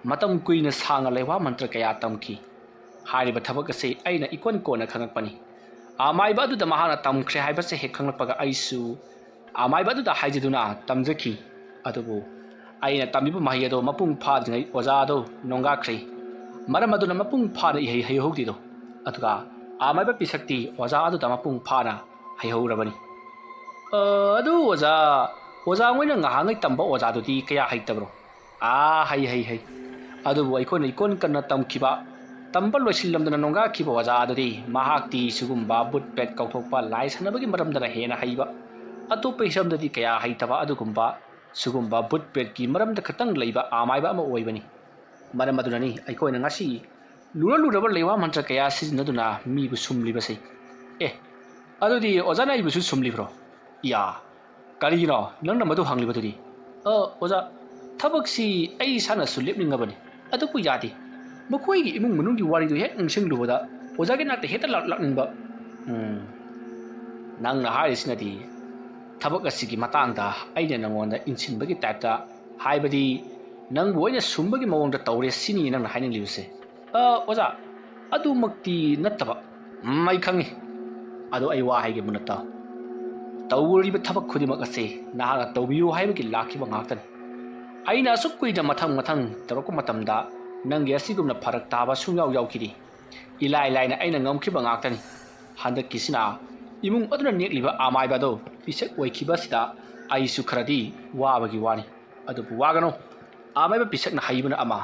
ꯃꯇꯝ ꯀꯨꯏꯅ ꯁꯥꯡꯅ ꯂꯩꯋꯥ ꯃꯟꯇ꯭ꯔ ꯀꯌꯥ ꯇꯝꯈꯤ ꯍꯥꯏꯔꯤꯕ ꯊꯕꯛ ꯑꯁꯤ ꯑꯩꯅ ꯏꯀꯣꯟ ꯀꯣꯟꯅ ꯈꯪꯉꯛꯄꯅꯤ ꯑꯃꯥꯏꯕ ꯑꯗꯨꯗ ꯃꯍꯥꯛꯅ ꯇꯝꯈ꯭ꯔꯦ ꯍꯥꯏꯕꯁꯦ ꯍꯦꯛ ꯈꯪꯂꯛꯄꯒ ꯑꯩꯁꯨ ꯑꯃꯥꯏꯕ ꯑꯗꯨꯗ ꯍꯥꯏꯖꯗꯨꯅ ꯇꯝꯖꯈꯤ ꯑꯗꯨꯕꯨ ꯑꯩꯅ ꯇꯝꯕꯤꯕ ꯃꯍꯩ ꯑꯗꯣ ꯃꯄꯨꯡ ꯐꯥꯗ꯭ꯔꯤꯉꯩ ꯑꯣꯖꯥ ꯑꯗꯣ ꯅꯣꯡꯒꯥꯈ꯭ꯔꯦ ꯃꯔꯝ ꯑꯗꯨꯅ ꯃꯄꯨꯡ ꯐꯥꯅ ꯏꯍꯩ ꯍꯩꯍꯧꯗꯦꯗꯣ ꯑꯗꯨꯒ ꯑꯃꯥꯏꯕ ꯄꯤꯁꯛꯇꯤ ꯑꯣꯖꯥ ꯑꯗꯨꯗ ꯃꯄꯨꯡ ꯐꯥꯅ ꯍꯩꯍꯧꯔꯕꯅꯤ ꯑꯗꯨ ꯑꯣꯖꯥ ꯃꯣꯏꯅ ꯉꯍꯥꯟꯉꯩ ꯇꯝꯕ ꯑꯣꯖꯥꯗꯨꯗꯤ ꯀꯌꯥ ꯍꯩꯇꯕ꯭ꯔꯣ ꯍꯩ ꯑꯗꯨꯕꯨ ꯑꯩꯈꯣꯏꯅ ꯏꯀꯣꯟ ꯀꯟꯅ ꯇꯝꯈꯤꯕ ꯇꯝꯕ ꯂꯣꯏꯁꯤꯜꯂꯝꯗꯅ ꯅꯣꯡꯒꯥꯈꯤꯕ ꯑꯣꯖꯥ ꯑꯗꯨꯗꯤ ꯃꯍꯥꯛꯇꯤ ꯁꯤꯒꯨꯝꯕ ꯕꯨꯠ ꯄꯦꯠ ꯀꯧꯊꯣꯛꯄ ꯂꯥꯏ ꯁꯥꯟꯅꯕꯒꯤ ꯃꯔꯝꯗꯅ ꯍꯦꯟꯅ ꯍꯩꯕ ꯑꯇꯣꯞꯄ ꯍꯤꯔꯝꯗꯗꯤ ꯀꯌꯥ ꯍꯩꯇꯕ ꯑꯗꯨꯒꯨꯝꯕ ꯁꯤꯒꯨꯝꯕ ꯕꯨꯠ ꯄꯦꯠꯀꯤ ꯃꯔꯝꯗ ꯈꯛꯇꯪ ꯂꯩꯕ ꯑꯃꯥꯏꯕ ꯑꯃ ꯑꯣꯏꯕꯅꯤ ꯃꯔꯝ ꯑꯗꯨꯅꯅꯤ ꯑꯩꯈꯣꯏꯅ ꯉꯁꯤ ꯂꯨꯔꯕ ꯂꯩꯋꯥ ꯃꯟꯇ꯭ꯔ ꯀꯌꯥ ꯁꯤꯖꯤꯟꯅꯗꯨꯅ ꯃꯤꯕꯨ ꯁꯨꯝꯂꯤꯕꯁꯦ ꯑꯗꯨꯗꯤ ꯑꯣꯖꯥꯅ ꯑꯩꯕꯨꯁꯨ ꯁꯨꯝꯂꯤꯕ꯭ꯔꯣ ꯌꯥ ꯀꯔꯤꯒꯤꯅꯣ ꯅꯪꯅ ꯃꯗꯨ ꯍꯪꯂꯤꯕꯗꯨꯗꯤ ꯑꯣꯖꯥ ꯊꯕꯛꯁꯤ ꯑꯩ ꯏꯁꯥꯅꯁꯨ ꯂꯦꯞꯅꯤꯡꯉꯕꯅꯤ ꯑꯗꯨꯕꯨ ꯌꯥꯗꯦ ꯃꯈꯣꯏꯒꯤ ꯏꯃꯨꯡ ꯃꯅꯨꯡꯒꯤ ꯋꯥꯔꯤꯗꯨ ꯍꯦꯛ ꯅꯤꯡꯁꯤꯡꯂꯨꯕꯗ ꯑꯣꯖꯥꯒꯤ ꯅꯥꯛꯇ ꯍꯦꯛꯇ ꯂꯥꯛꯅꯤꯡꯕ ꯅꯪꯅ ꯍꯥꯏꯔꯤꯁꯤꯅꯗꯤ ꯊꯕꯛ ꯑꯁꯤꯒꯤ ꯃꯇꯥꯡꯗ ꯑꯩꯅ ꯅꯪꯉꯣꯟꯗ ꯏꯟꯁꯤꯟꯕꯒꯤ ꯇꯥꯏꯞꯇ ꯍꯥꯏꯕꯗꯤ ꯅꯪꯕꯨ ꯑꯩꯅ ꯁꯨꯝꯕꯒꯤ ꯃꯑꯣꯡꯗ ꯇꯧꯔꯦ ꯁꯤꯅꯤ ꯅꯪꯅ ꯍꯥꯏꯅꯤꯡꯂꯤꯕꯁꯦ ꯑꯣꯖꯥ ꯑꯗꯨꯃꯛꯇꯤ ꯅꯠꯇꯕ ꯑꯩ ꯈꯪꯉꯤ ꯑꯗꯣ ꯑꯩ ꯋꯥ ꯍꯥꯏꯒꯦ ꯃꯨꯟꯅ ꯇꯥꯎ ꯇꯧꯔꯤꯕ ꯊꯕꯛ ꯈꯨꯗꯤꯡꯃꯛ ꯑꯁꯤ ꯅꯍꯥꯛꯅ ꯇꯧꯕꯤꯌꯨ ꯍꯥꯏꯕꯒꯤ ꯂꯥꯛꯈꯤꯕ ꯉꯥꯛꯇꯅꯤ ꯑꯩꯅ ꯑꯁꯨꯛ ꯀꯨꯏꯅ ꯃꯊꯪ ꯇꯧꯔꯛꯄ ꯃꯇꯝꯗ ꯅꯪꯒꯤ ꯑꯁꯤꯒꯨꯝꯅ ꯐꯔꯛ ꯇꯥꯕ ꯁꯨꯡꯌꯥꯎ ꯌꯥꯎꯈꯤꯗꯦ ꯏꯂꯥꯏ ꯂꯥꯏꯅ ꯑꯩꯅ ꯉꯝꯈꯤꯕ ꯉꯥꯛꯇꯅꯤ ꯍꯟꯗꯛꯀꯤꯁꯤꯅ ꯏꯃꯨꯡ ꯑꯗꯨꯅ ꯅꯦꯛꯂꯤꯕ ꯑꯃꯥꯏꯕ ꯑꯗꯣ ꯄꯤꯁꯛ ꯑꯣꯏꯈꯤꯕꯁꯤꯗ ꯑꯩꯁꯨ ꯈꯔꯗꯤ ꯋꯥꯕꯒꯤ ꯋꯥꯅꯤ ꯑꯗꯨꯕꯨ ꯋꯥꯒꯅꯨ ꯑꯃꯥꯏꯕ ꯄꯤꯁꯛꯅ ꯍꯩꯕꯅ ꯑꯃ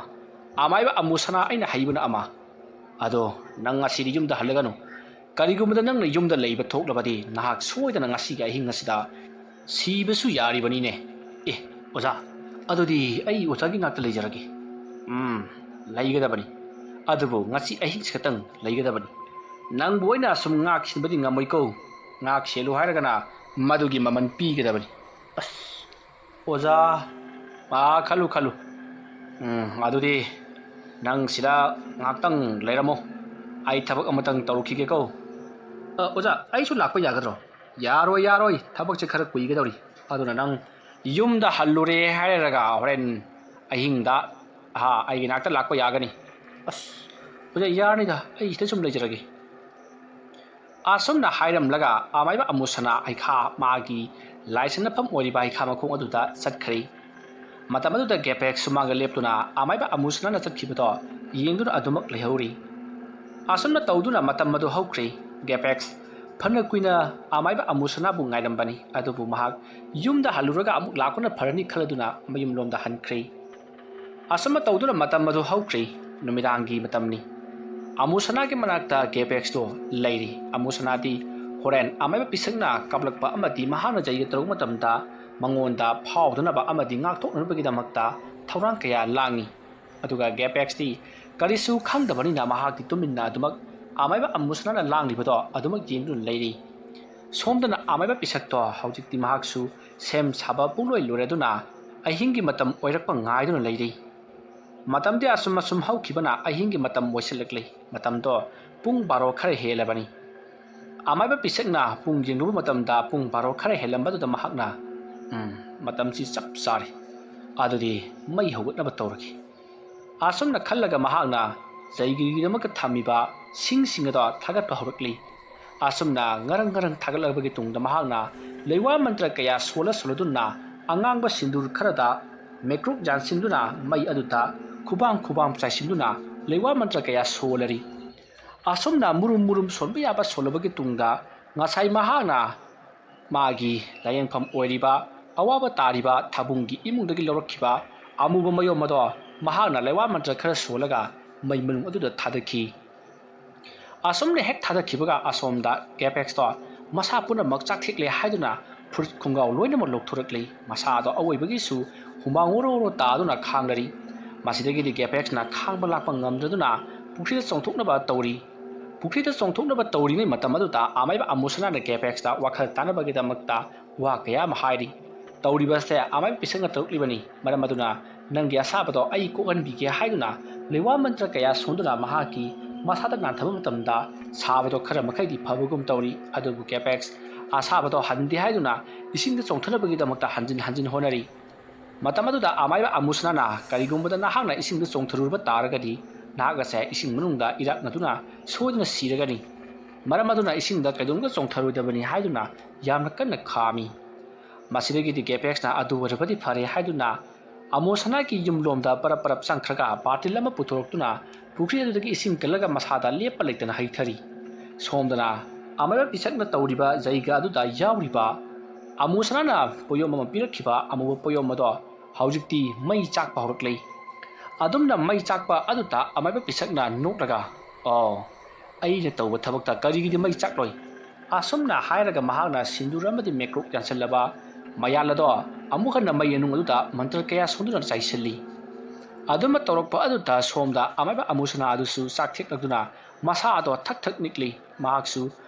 ꯑꯃꯥꯏꯕ ꯑꯃꯨꯁꯅꯥ ꯑꯩꯅ ꯍꯩꯕꯅ ꯑꯃ ꯑꯗꯣ ꯅꯪ ꯉꯁꯤꯗꯤ ꯌꯨꯝꯗ ꯍꯜꯂꯒꯅꯨ ꯀꯔꯤꯒꯨꯝꯕꯗ ꯅꯪꯅ ꯌꯨꯝꯗ ꯂꯩꯕ ꯊꯣꯛꯂꯕꯗꯤ ꯅꯍꯥꯛ ꯁꯣꯏꯗꯅ ꯉꯁꯤꯒꯤ ꯑꯍꯤꯡ ꯑꯁꯤꯗ ꯁꯤꯕꯁꯨ ꯌꯥꯔꯤꯕꯅꯤꯅꯦ ꯑꯣꯖꯥ ꯑꯗꯨꯗꯤ ꯑꯩ ꯑꯣꯖꯥꯒꯤ ꯉꯥꯛꯇ ꯂꯩꯖꯔꯒꯦ ꯂꯩꯒꯗꯕꯅꯤ ꯑꯗꯨꯕꯨ ꯉꯁꯤ ꯑꯍꯤꯡꯁꯤ ꯈꯛꯇꯪ ꯂꯩꯒꯗꯕꯅꯤ ꯅꯪꯕꯨ ꯑꯣꯏꯅ ꯁꯨꯝ ꯉꯥꯛ ꯁꯤꯟꯕꯗꯤ ꯉꯝꯃꯣꯏꯀꯣ ꯉꯥꯛ ꯁꯦꯜꯂꯨ ꯍꯥꯏꯔꯒꯅ ꯃꯗꯨꯒꯤ ꯃꯃꯜ ꯄꯤꯒꯗꯕꯅꯤ ꯑꯣꯖꯥ ꯈꯜꯂꯨ ꯑꯗꯨꯗꯤ ꯅꯪ ꯁꯤꯗ ꯉꯥꯛꯇꯪ ꯂꯩꯔꯝꯃꯣ ꯑꯩ ꯊꯕꯛ ꯑꯃꯇꯪ ꯇꯧꯔꯛꯈꯤꯒꯦꯀꯣ ꯑꯣꯖꯥ ꯑꯩꯁꯨ ꯂꯥꯛꯄ ꯌꯥꯒꯗ꯭ꯔꯣ ꯌꯥꯔꯣꯏ ꯊꯕꯛꯁꯦ ꯈꯔ ꯀꯨꯏꯒꯗꯧꯔꯤ ꯑꯗꯨꯅ ꯅꯪ ꯌꯨꯝꯗ ꯍꯜꯂꯨꯔꯦ ꯍꯥꯏꯔꯒ ꯍꯣꯔꯦन ꯑꯍꯤꯡꯗ ꯑꯩꯒꯤ ꯅꯥꯛꯇ ꯂꯥꯛꯄ ꯌꯥꯒꯅꯤ ꯑꯣꯖꯥ ꯌꯥꯔꯅꯤꯗ ꯑꯩ ꯁꯤꯗ ꯁꯨꯝ ꯂꯩꯖꯔꯒꯦ ꯑꯁꯨꯝꯅ ꯍꯥꯏꯔꯝꯂꯒ ꯑꯃꯥꯏꯕ ꯑꯃꯨꯁꯅꯥ ꯍꯩꯈꯥ ꯃꯥꯒꯤ ꯂꯥꯏꯁꯟꯅꯐꯝ ꯑꯣꯏꯔꯤꯕ ꯍꯩꯈꯥ ꯃꯈꯣꯡ ꯑꯗꯨꯗ ꯆꯠꯈ꯭ꯔꯦ ꯃꯇꯝ ꯑꯗꯨꯗ ꯒꯦꯄꯦꯛ ꯁꯨꯃꯥꯡꯗ ꯂꯦꯞꯇꯨꯅ ꯑꯃꯥꯏꯕ ꯑꯃꯨꯁꯅꯥꯅ ꯆꯠꯈꯤꯕꯗꯣ ꯌꯦꯡꯗꯨꯅ ꯑꯗꯨꯃꯛ ꯂꯩꯍꯧꯔꯤ ꯑꯁꯨꯝꯅ ꯇꯧꯗꯨꯅ ꯃꯇꯝ ꯑꯗꯨ ꯍꯧꯈ꯭ꯔꯦ ꯒꯦꯄꯦꯛꯁ ꯐꯅ ꯀꯨꯏꯅ ꯑꯃꯥꯏꯕ ꯑꯃꯨꯁꯅꯥꯕꯨ ꯉꯥꯏꯔꯝꯕꯅꯤ ꯑꯗꯨꯕꯨ ꯃꯍꯥꯛ ꯌꯨꯝꯗ ꯍꯜꯂꯨꯔꯒ ꯑꯃꯨꯛ ꯂꯥꯛꯄꯅ ꯐꯔꯅꯤ ꯈꯜꯂꯗꯨꯅ ꯃꯌꯨꯝꯂꯣꯝꯗ ꯍꯟꯈ꯭ꯔꯦ ꯑꯁꯨꯝꯅ ꯇꯧꯗꯨꯅ ꯃꯇꯝ ꯑꯗꯨ ꯍꯧꯈ꯭ꯔꯦ ꯅꯨꯃꯤꯗꯥꯡꯒꯤ ꯃꯇꯝꯅꯤ ꯑꯃꯨꯁꯅꯥꯒꯤ ꯃꯅꯥꯛꯇ ꯒꯦꯄꯦꯛꯁꯇꯣ ꯂꯩꯔꯤ ꯑꯃꯨꯁꯅꯥꯗꯤ ꯍꯣꯔꯦꯟ ꯑꯃꯥꯏꯕ ꯄꯤꯁꯛꯅ ꯀꯥꯞꯂꯛꯄ ꯑꯃꯗꯤ ꯃꯍꯥꯛꯅ ꯖꯩꯒ ꯇꯧꯔꯛꯄ ꯃꯇꯝꯗ ꯃꯉꯣꯟꯗ ꯐꯥꯎꯗꯅꯕ ꯑꯃꯗꯤ ꯉꯥꯛꯊꯣꯛꯅꯕꯒꯤꯗꯃꯛꯇ ꯊꯧꯔꯥꯡ ꯀꯌꯥ ꯂꯥꯡꯉꯤ ꯑꯗꯨꯒ ꯒꯦꯄꯦꯛꯁꯇꯤ ꯀꯔꯤꯁꯨ ꯈꯪꯗꯕꯅꯤꯅ ꯃꯍꯥꯛꯇꯤ ꯇꯨꯃꯤꯟꯅ ꯑꯗꯨꯃꯛ ꯑꯃꯥꯏꯕ ꯑꯃꯨꯁꯅꯥꯅ ꯂꯥꯡꯂꯤꯕꯗꯣ ꯑꯗꯨꯃꯛ ꯌꯦꯡꯗꯨꯅ ꯂꯩꯔꯤ ꯁꯣꯝꯗꯅ ꯑꯃꯥꯏꯕ ꯄꯤꯁꯛꯇꯣ ꯍꯧꯖꯤꯛꯇꯤ ꯃꯍꯥꯛꯁꯨ ꯁꯦꯝ ꯁꯥꯕ ꯄꯨꯡꯂꯣꯏ ꯂꯣꯏꯔꯗꯨꯅ ꯑꯍꯤꯡꯒꯤ ꯃꯇꯝ ꯑꯣꯏꯔꯛꯄ ꯉꯥꯏꯗꯨꯅ ꯂꯩꯔꯤ ꯃꯇꯝꯗꯤ ꯑꯁꯨꯝ ꯍꯧꯈꯤꯕꯅ ꯑꯍꯤꯡꯒꯤ ꯃꯇꯝ ꯑꯣꯏꯁꯤꯜꯂꯛꯂꯤ ꯃꯇꯝꯗꯣ ꯄꯨꯡ 12 ꯈꯔ ꯍꯦꯜꯂꯕꯅꯤ ꯑꯃꯥꯏꯕ ꯄꯤꯁꯛꯅ ꯄꯨꯡ ꯌꯦꯡꯂꯨꯕ ꯃꯇꯝꯗ ꯄꯨꯡ 12 ꯈꯔ ꯍꯦꯜꯂꯝꯕꯗꯨꯗ ꯃꯍꯥꯛꯅ ꯃꯇꯝꯁꯤ ꯆꯞ ꯆꯥꯔꯦ ꯑꯗꯨꯗꯤ ꯃꯩ ꯍꯧꯒꯠꯅꯕ ꯇꯧꯔꯒꯦ ꯑꯁꯨꯝꯅ ꯈꯜꯂꯒ ꯃꯍꯥꯛꯅ ꯖꯩꯒꯤꯒꯤꯗꯃꯛꯇ ꯊꯝꯃꯤꯕ ꯁꯤꯡ ꯑꯗꯣ ꯊꯥꯒꯠꯄ ꯍꯧꯔꯛꯂꯤ ꯑꯁꯨꯝꯅ ꯉꯔꯪ ꯊꯥꯒꯠꯂꯛꯄꯒꯤ ꯇꯨꯡꯗ ꯃꯍꯥꯛꯅ ꯂꯩꯋꯥ ꯃꯟꯇ꯭ꯔ ꯀꯌꯥ ꯁꯣꯜꯂꯗꯨꯅ ꯑꯉꯥꯡꯕ ꯁꯤꯟꯗꯨꯔ ꯈꯔꯗ ꯃꯦꯀ꯭ꯔꯨꯛ ꯌꯥꯟꯁꯤꯟꯗꯨꯅ ꯃꯩ ꯑꯗꯨꯗ ꯈꯨꯕꯥꯡ ꯆꯥꯏꯁꯤꯟꯗꯨꯅ ꯂꯩꯋꯥ ꯃꯟꯇ꯭ꯔ ꯀꯌꯥ ꯁꯣꯜꯂꯔꯤ ꯑꯁꯨꯝꯅ ꯃꯨꯔꯨꯝ ꯁꯣꯟꯕ ꯌꯥꯕ ꯁꯣꯜꯂꯕꯒꯤ ꯇꯨꯡꯗ ꯉꯁꯥꯏ ꯃꯍꯥꯛꯅ ꯃꯥꯒꯤ ꯂꯥꯌꯦꯡꯐꯝ ꯑꯣꯏꯔꯤꯕ ꯑꯋꯥꯕ ꯇꯥꯔꯤꯕ ꯊꯥꯕꯨꯡꯒꯤ ꯏꯃꯨꯡꯗꯒꯤ ꯂꯧꯔꯛꯈꯤꯕ ꯑꯃꯨꯕ ꯃꯌꯣꯝ ꯑꯗꯣ ꯃꯍꯥꯛꯅ ꯂꯩꯋꯥ ꯃꯟꯇ꯭ꯔ ꯈꯔ ꯁꯣꯜꯂꯒ ꯃꯩ ꯃꯅꯨꯡ ꯑꯗꯨꯗ ꯊꯥꯗꯈꯤ ꯑꯁꯨꯝꯅ ꯍꯦꯛ ꯊꯥꯗꯈꯤꯕꯒ ꯑꯁꯣꯝꯗ ꯒꯦꯄꯦꯛꯁꯇꯣ ꯃꯁꯥ ꯄꯨꯝꯅꯃꯛ ꯆꯥꯛꯊꯦꯛꯂꯦ ꯍꯥꯏꯗꯨꯅ ꯐꯨꯔꯤꯠ ꯈꯣꯡꯒ꯭ꯔꯥꯎ ꯂꯣꯏꯅꯃꯛ ꯂꯧꯊꯣꯔꯛꯂꯤ ꯃꯁꯥꯗꯣ ꯑꯋꯣꯏꯕꯒꯤꯁꯨ ꯍꯨꯃꯥꯡ ꯑꯣꯔꯣ ꯇꯥꯗꯨꯅ ꯈꯥꯡꯂꯔꯤ ꯃꯁꯤꯗꯒꯤꯗꯤ ꯒꯦꯄꯦꯛꯁꯅ ꯈꯥꯡꯕ ꯂꯥꯛꯄ ꯉꯝꯗ꯭ꯔꯗꯨꯅ ꯄꯨꯈ꯭ꯔꯤꯗ ꯆꯣꯡꯊꯣꯛꯅꯕ ꯇꯧꯔꯤ ꯄꯨꯈ꯭ꯔꯤꯗ ꯆꯣꯡꯊꯣꯛꯅꯕ ꯇꯧꯔꯤꯉꯩ ꯃꯇꯝ ꯑꯗꯨꯗ ꯑꯃꯥꯏꯕ ꯑꯃꯨꯁꯅꯥꯅ ꯒꯦꯄꯦꯛꯁꯇ ꯋꯥꯈꯜ ꯇꯥꯅꯕꯒꯤꯗꯃꯛꯇ ꯋꯥ ꯀꯌꯥ ꯑꯃ ꯍꯥꯏꯔꯤ ꯇꯧꯔꯤꯕꯁꯦ ꯑꯃꯥꯏꯕ ꯄꯤꯁꯛꯅ ꯇꯧꯔꯛꯂꯤꯕꯅꯤ ꯃꯔꯝ ꯑꯗꯨꯅ ꯅꯪꯒꯤ ꯑꯁꯥꯕꯗꯣ ꯑꯩ ꯀꯣꯛꯍꯟꯕꯤꯒꯦ ꯍꯥꯏꯗꯨꯅ ꯂꯩꯋꯥ ꯃꯟꯇ꯭ꯔ ꯀꯌꯥ ꯁꯣꯟꯗꯨꯅ ꯃꯍꯥꯛꯀꯤ ꯃꯁꯥꯗ ꯅꯥꯟꯊꯕ ꯃꯇꯝꯗ ꯁꯥꯕꯗꯣ ꯈꯔ ꯃꯈꯩꯗꯤ ꯐꯕꯒꯨꯝ ꯇꯧꯔꯤ ꯑꯗꯨꯕꯨ ꯒꯦꯄꯦꯛꯁ ꯑꯁꯥꯕꯗꯣ ꯍꯟꯗꯦ ꯍꯥꯏꯗꯨꯅ ꯏꯁꯤꯡꯗ ꯆꯣꯡꯊꯅꯕꯒꯤꯗꯃꯛꯇ ꯍꯟꯖꯤꯟ ꯍꯣꯠꯅꯔꯤ ꯃꯇꯝ ꯑꯗꯨꯗ ꯑꯃꯥꯏꯕ ꯑꯃꯨꯁꯅꯥꯅ ꯀꯔꯤꯒꯨꯝꯕꯗ ꯅꯍꯥꯛꯅ ꯏꯁꯤꯡꯗ ꯆꯣꯡꯊꯔꯨꯕ ꯇꯥꯔꯒꯗꯤ ꯅꯍꯥꯛ ꯑꯁꯦ ꯏꯁꯤꯡ ꯃꯅꯨꯡꯗ ꯏꯔꯥꯛꯅꯗꯨꯅ ꯁꯣꯏꯗꯅ ꯁꯤꯔꯒꯅꯤ ꯃꯔꯝ ꯑꯗꯨꯅ ꯏꯁꯤꯡꯗ ꯀꯩꯗꯧꯅꯨꯡꯗ ꯆꯣꯡꯊꯔꯣꯏꯗꯕꯅꯤ ꯍꯥꯏꯗꯨꯅ ꯌꯥꯝꯅ ꯀꯟꯅ ꯈꯥꯝꯃꯤ ꯃꯁꯤꯗꯒꯤꯗꯤ ꯒꯦꯄꯦꯛꯁꯅ ꯑꯗꯨ ꯑꯣꯏꯔꯕꯗꯤ ꯐꯔꯦ ꯍꯥꯏꯗꯨꯅ ꯑꯃꯨꯁꯅꯥꯒꯤ ꯌꯨꯝꯂꯣꯝꯗ ꯄꯔꯞ ꯆꯪꯈ꯭ꯔꯒ ꯕꯥꯔꯇꯤꯜ ꯑꯃ ꯄꯨꯊꯣꯔꯛꯇꯨꯅ ꯄꯨꯈ꯭ꯔꯤ ꯑꯗꯨꯗꯒꯤ ꯏꯁꯤꯡ ꯀꯜꯂꯒ ꯃꯁꯥꯗ ꯂꯦꯞꯄ ꯂꯩꯇꯅ ꯍꯩꯊꯔꯤ ꯁꯣꯝꯗꯅ ꯑꯃꯥꯏꯕ ꯄꯤꯁꯛꯅ ꯇꯧꯔꯤꯕ ꯖꯩꯒ ꯑꯗꯨꯗ ꯌꯥꯎꯔꯤꯕ ꯑꯃꯨꯁꯅꯥꯅ ꯄꯣꯌꯣꯝ ꯑꯃ ꯄꯤꯔꯛꯈꯤꯕ ꯑꯃꯨꯕ ꯄꯣꯌꯣꯝ ꯑꯗꯣ ꯍꯧꯖꯤꯛꯇꯤ ꯃꯩ ꯆꯥꯛꯄ ꯍꯧꯔꯛꯂꯤ ꯑꯗꯨꯝꯅ ꯃꯩ ꯆꯥꯛꯄ ꯑꯗꯨꯗ ꯑꯃꯥꯏꯕ ꯄꯤꯁꯛꯅ ꯅꯣꯛꯂꯒ ꯑꯣ ꯑꯩꯅ ꯇꯧꯕ ꯊꯕꯛꯇ ꯀꯔꯤꯒꯤꯗꯤ ꯃꯩ ꯆꯥꯛꯂꯣꯏ ꯑꯁꯨꯝꯅ ꯍꯥꯏꯔꯒ ꯃꯍꯥꯛꯅ ꯁꯤꯟꯗꯨꯔ ꯑꯃꯗꯤ ꯃꯦꯀ꯭ꯔꯨꯛ ꯌꯥꯟꯁꯤꯜꯂꯕ ꯃꯌꯥꯜ ꯑꯗꯣ ꯑꯃꯨꯛ ꯍꯟꯅ ꯃꯩ ꯌꯦꯅꯨꯡ ꯑꯗꯨꯗ ꯃꯟꯇ꯭ꯔ ꯀꯌꯥ ꯁꯣꯟꯗꯨꯅ ꯆꯥꯏꯁꯤꯜꯂꯤ ꯑꯗꯨꯝꯅ ꯇꯧꯔꯛꯄ ꯑꯗꯨꯗ ꯁꯣꯝꯗ ꯑꯃꯥꯏꯕ ꯑꯃꯨꯁꯅꯥ ꯑꯗꯨꯁꯨ ꯆꯥꯛꯊꯦꯛꯂꯗꯨꯅ ꯃꯁꯥ ꯑꯗꯣ ꯊꯛ ꯊꯛ ꯅꯤꯛꯂꯤ ꯃꯍꯥꯛꯁꯨ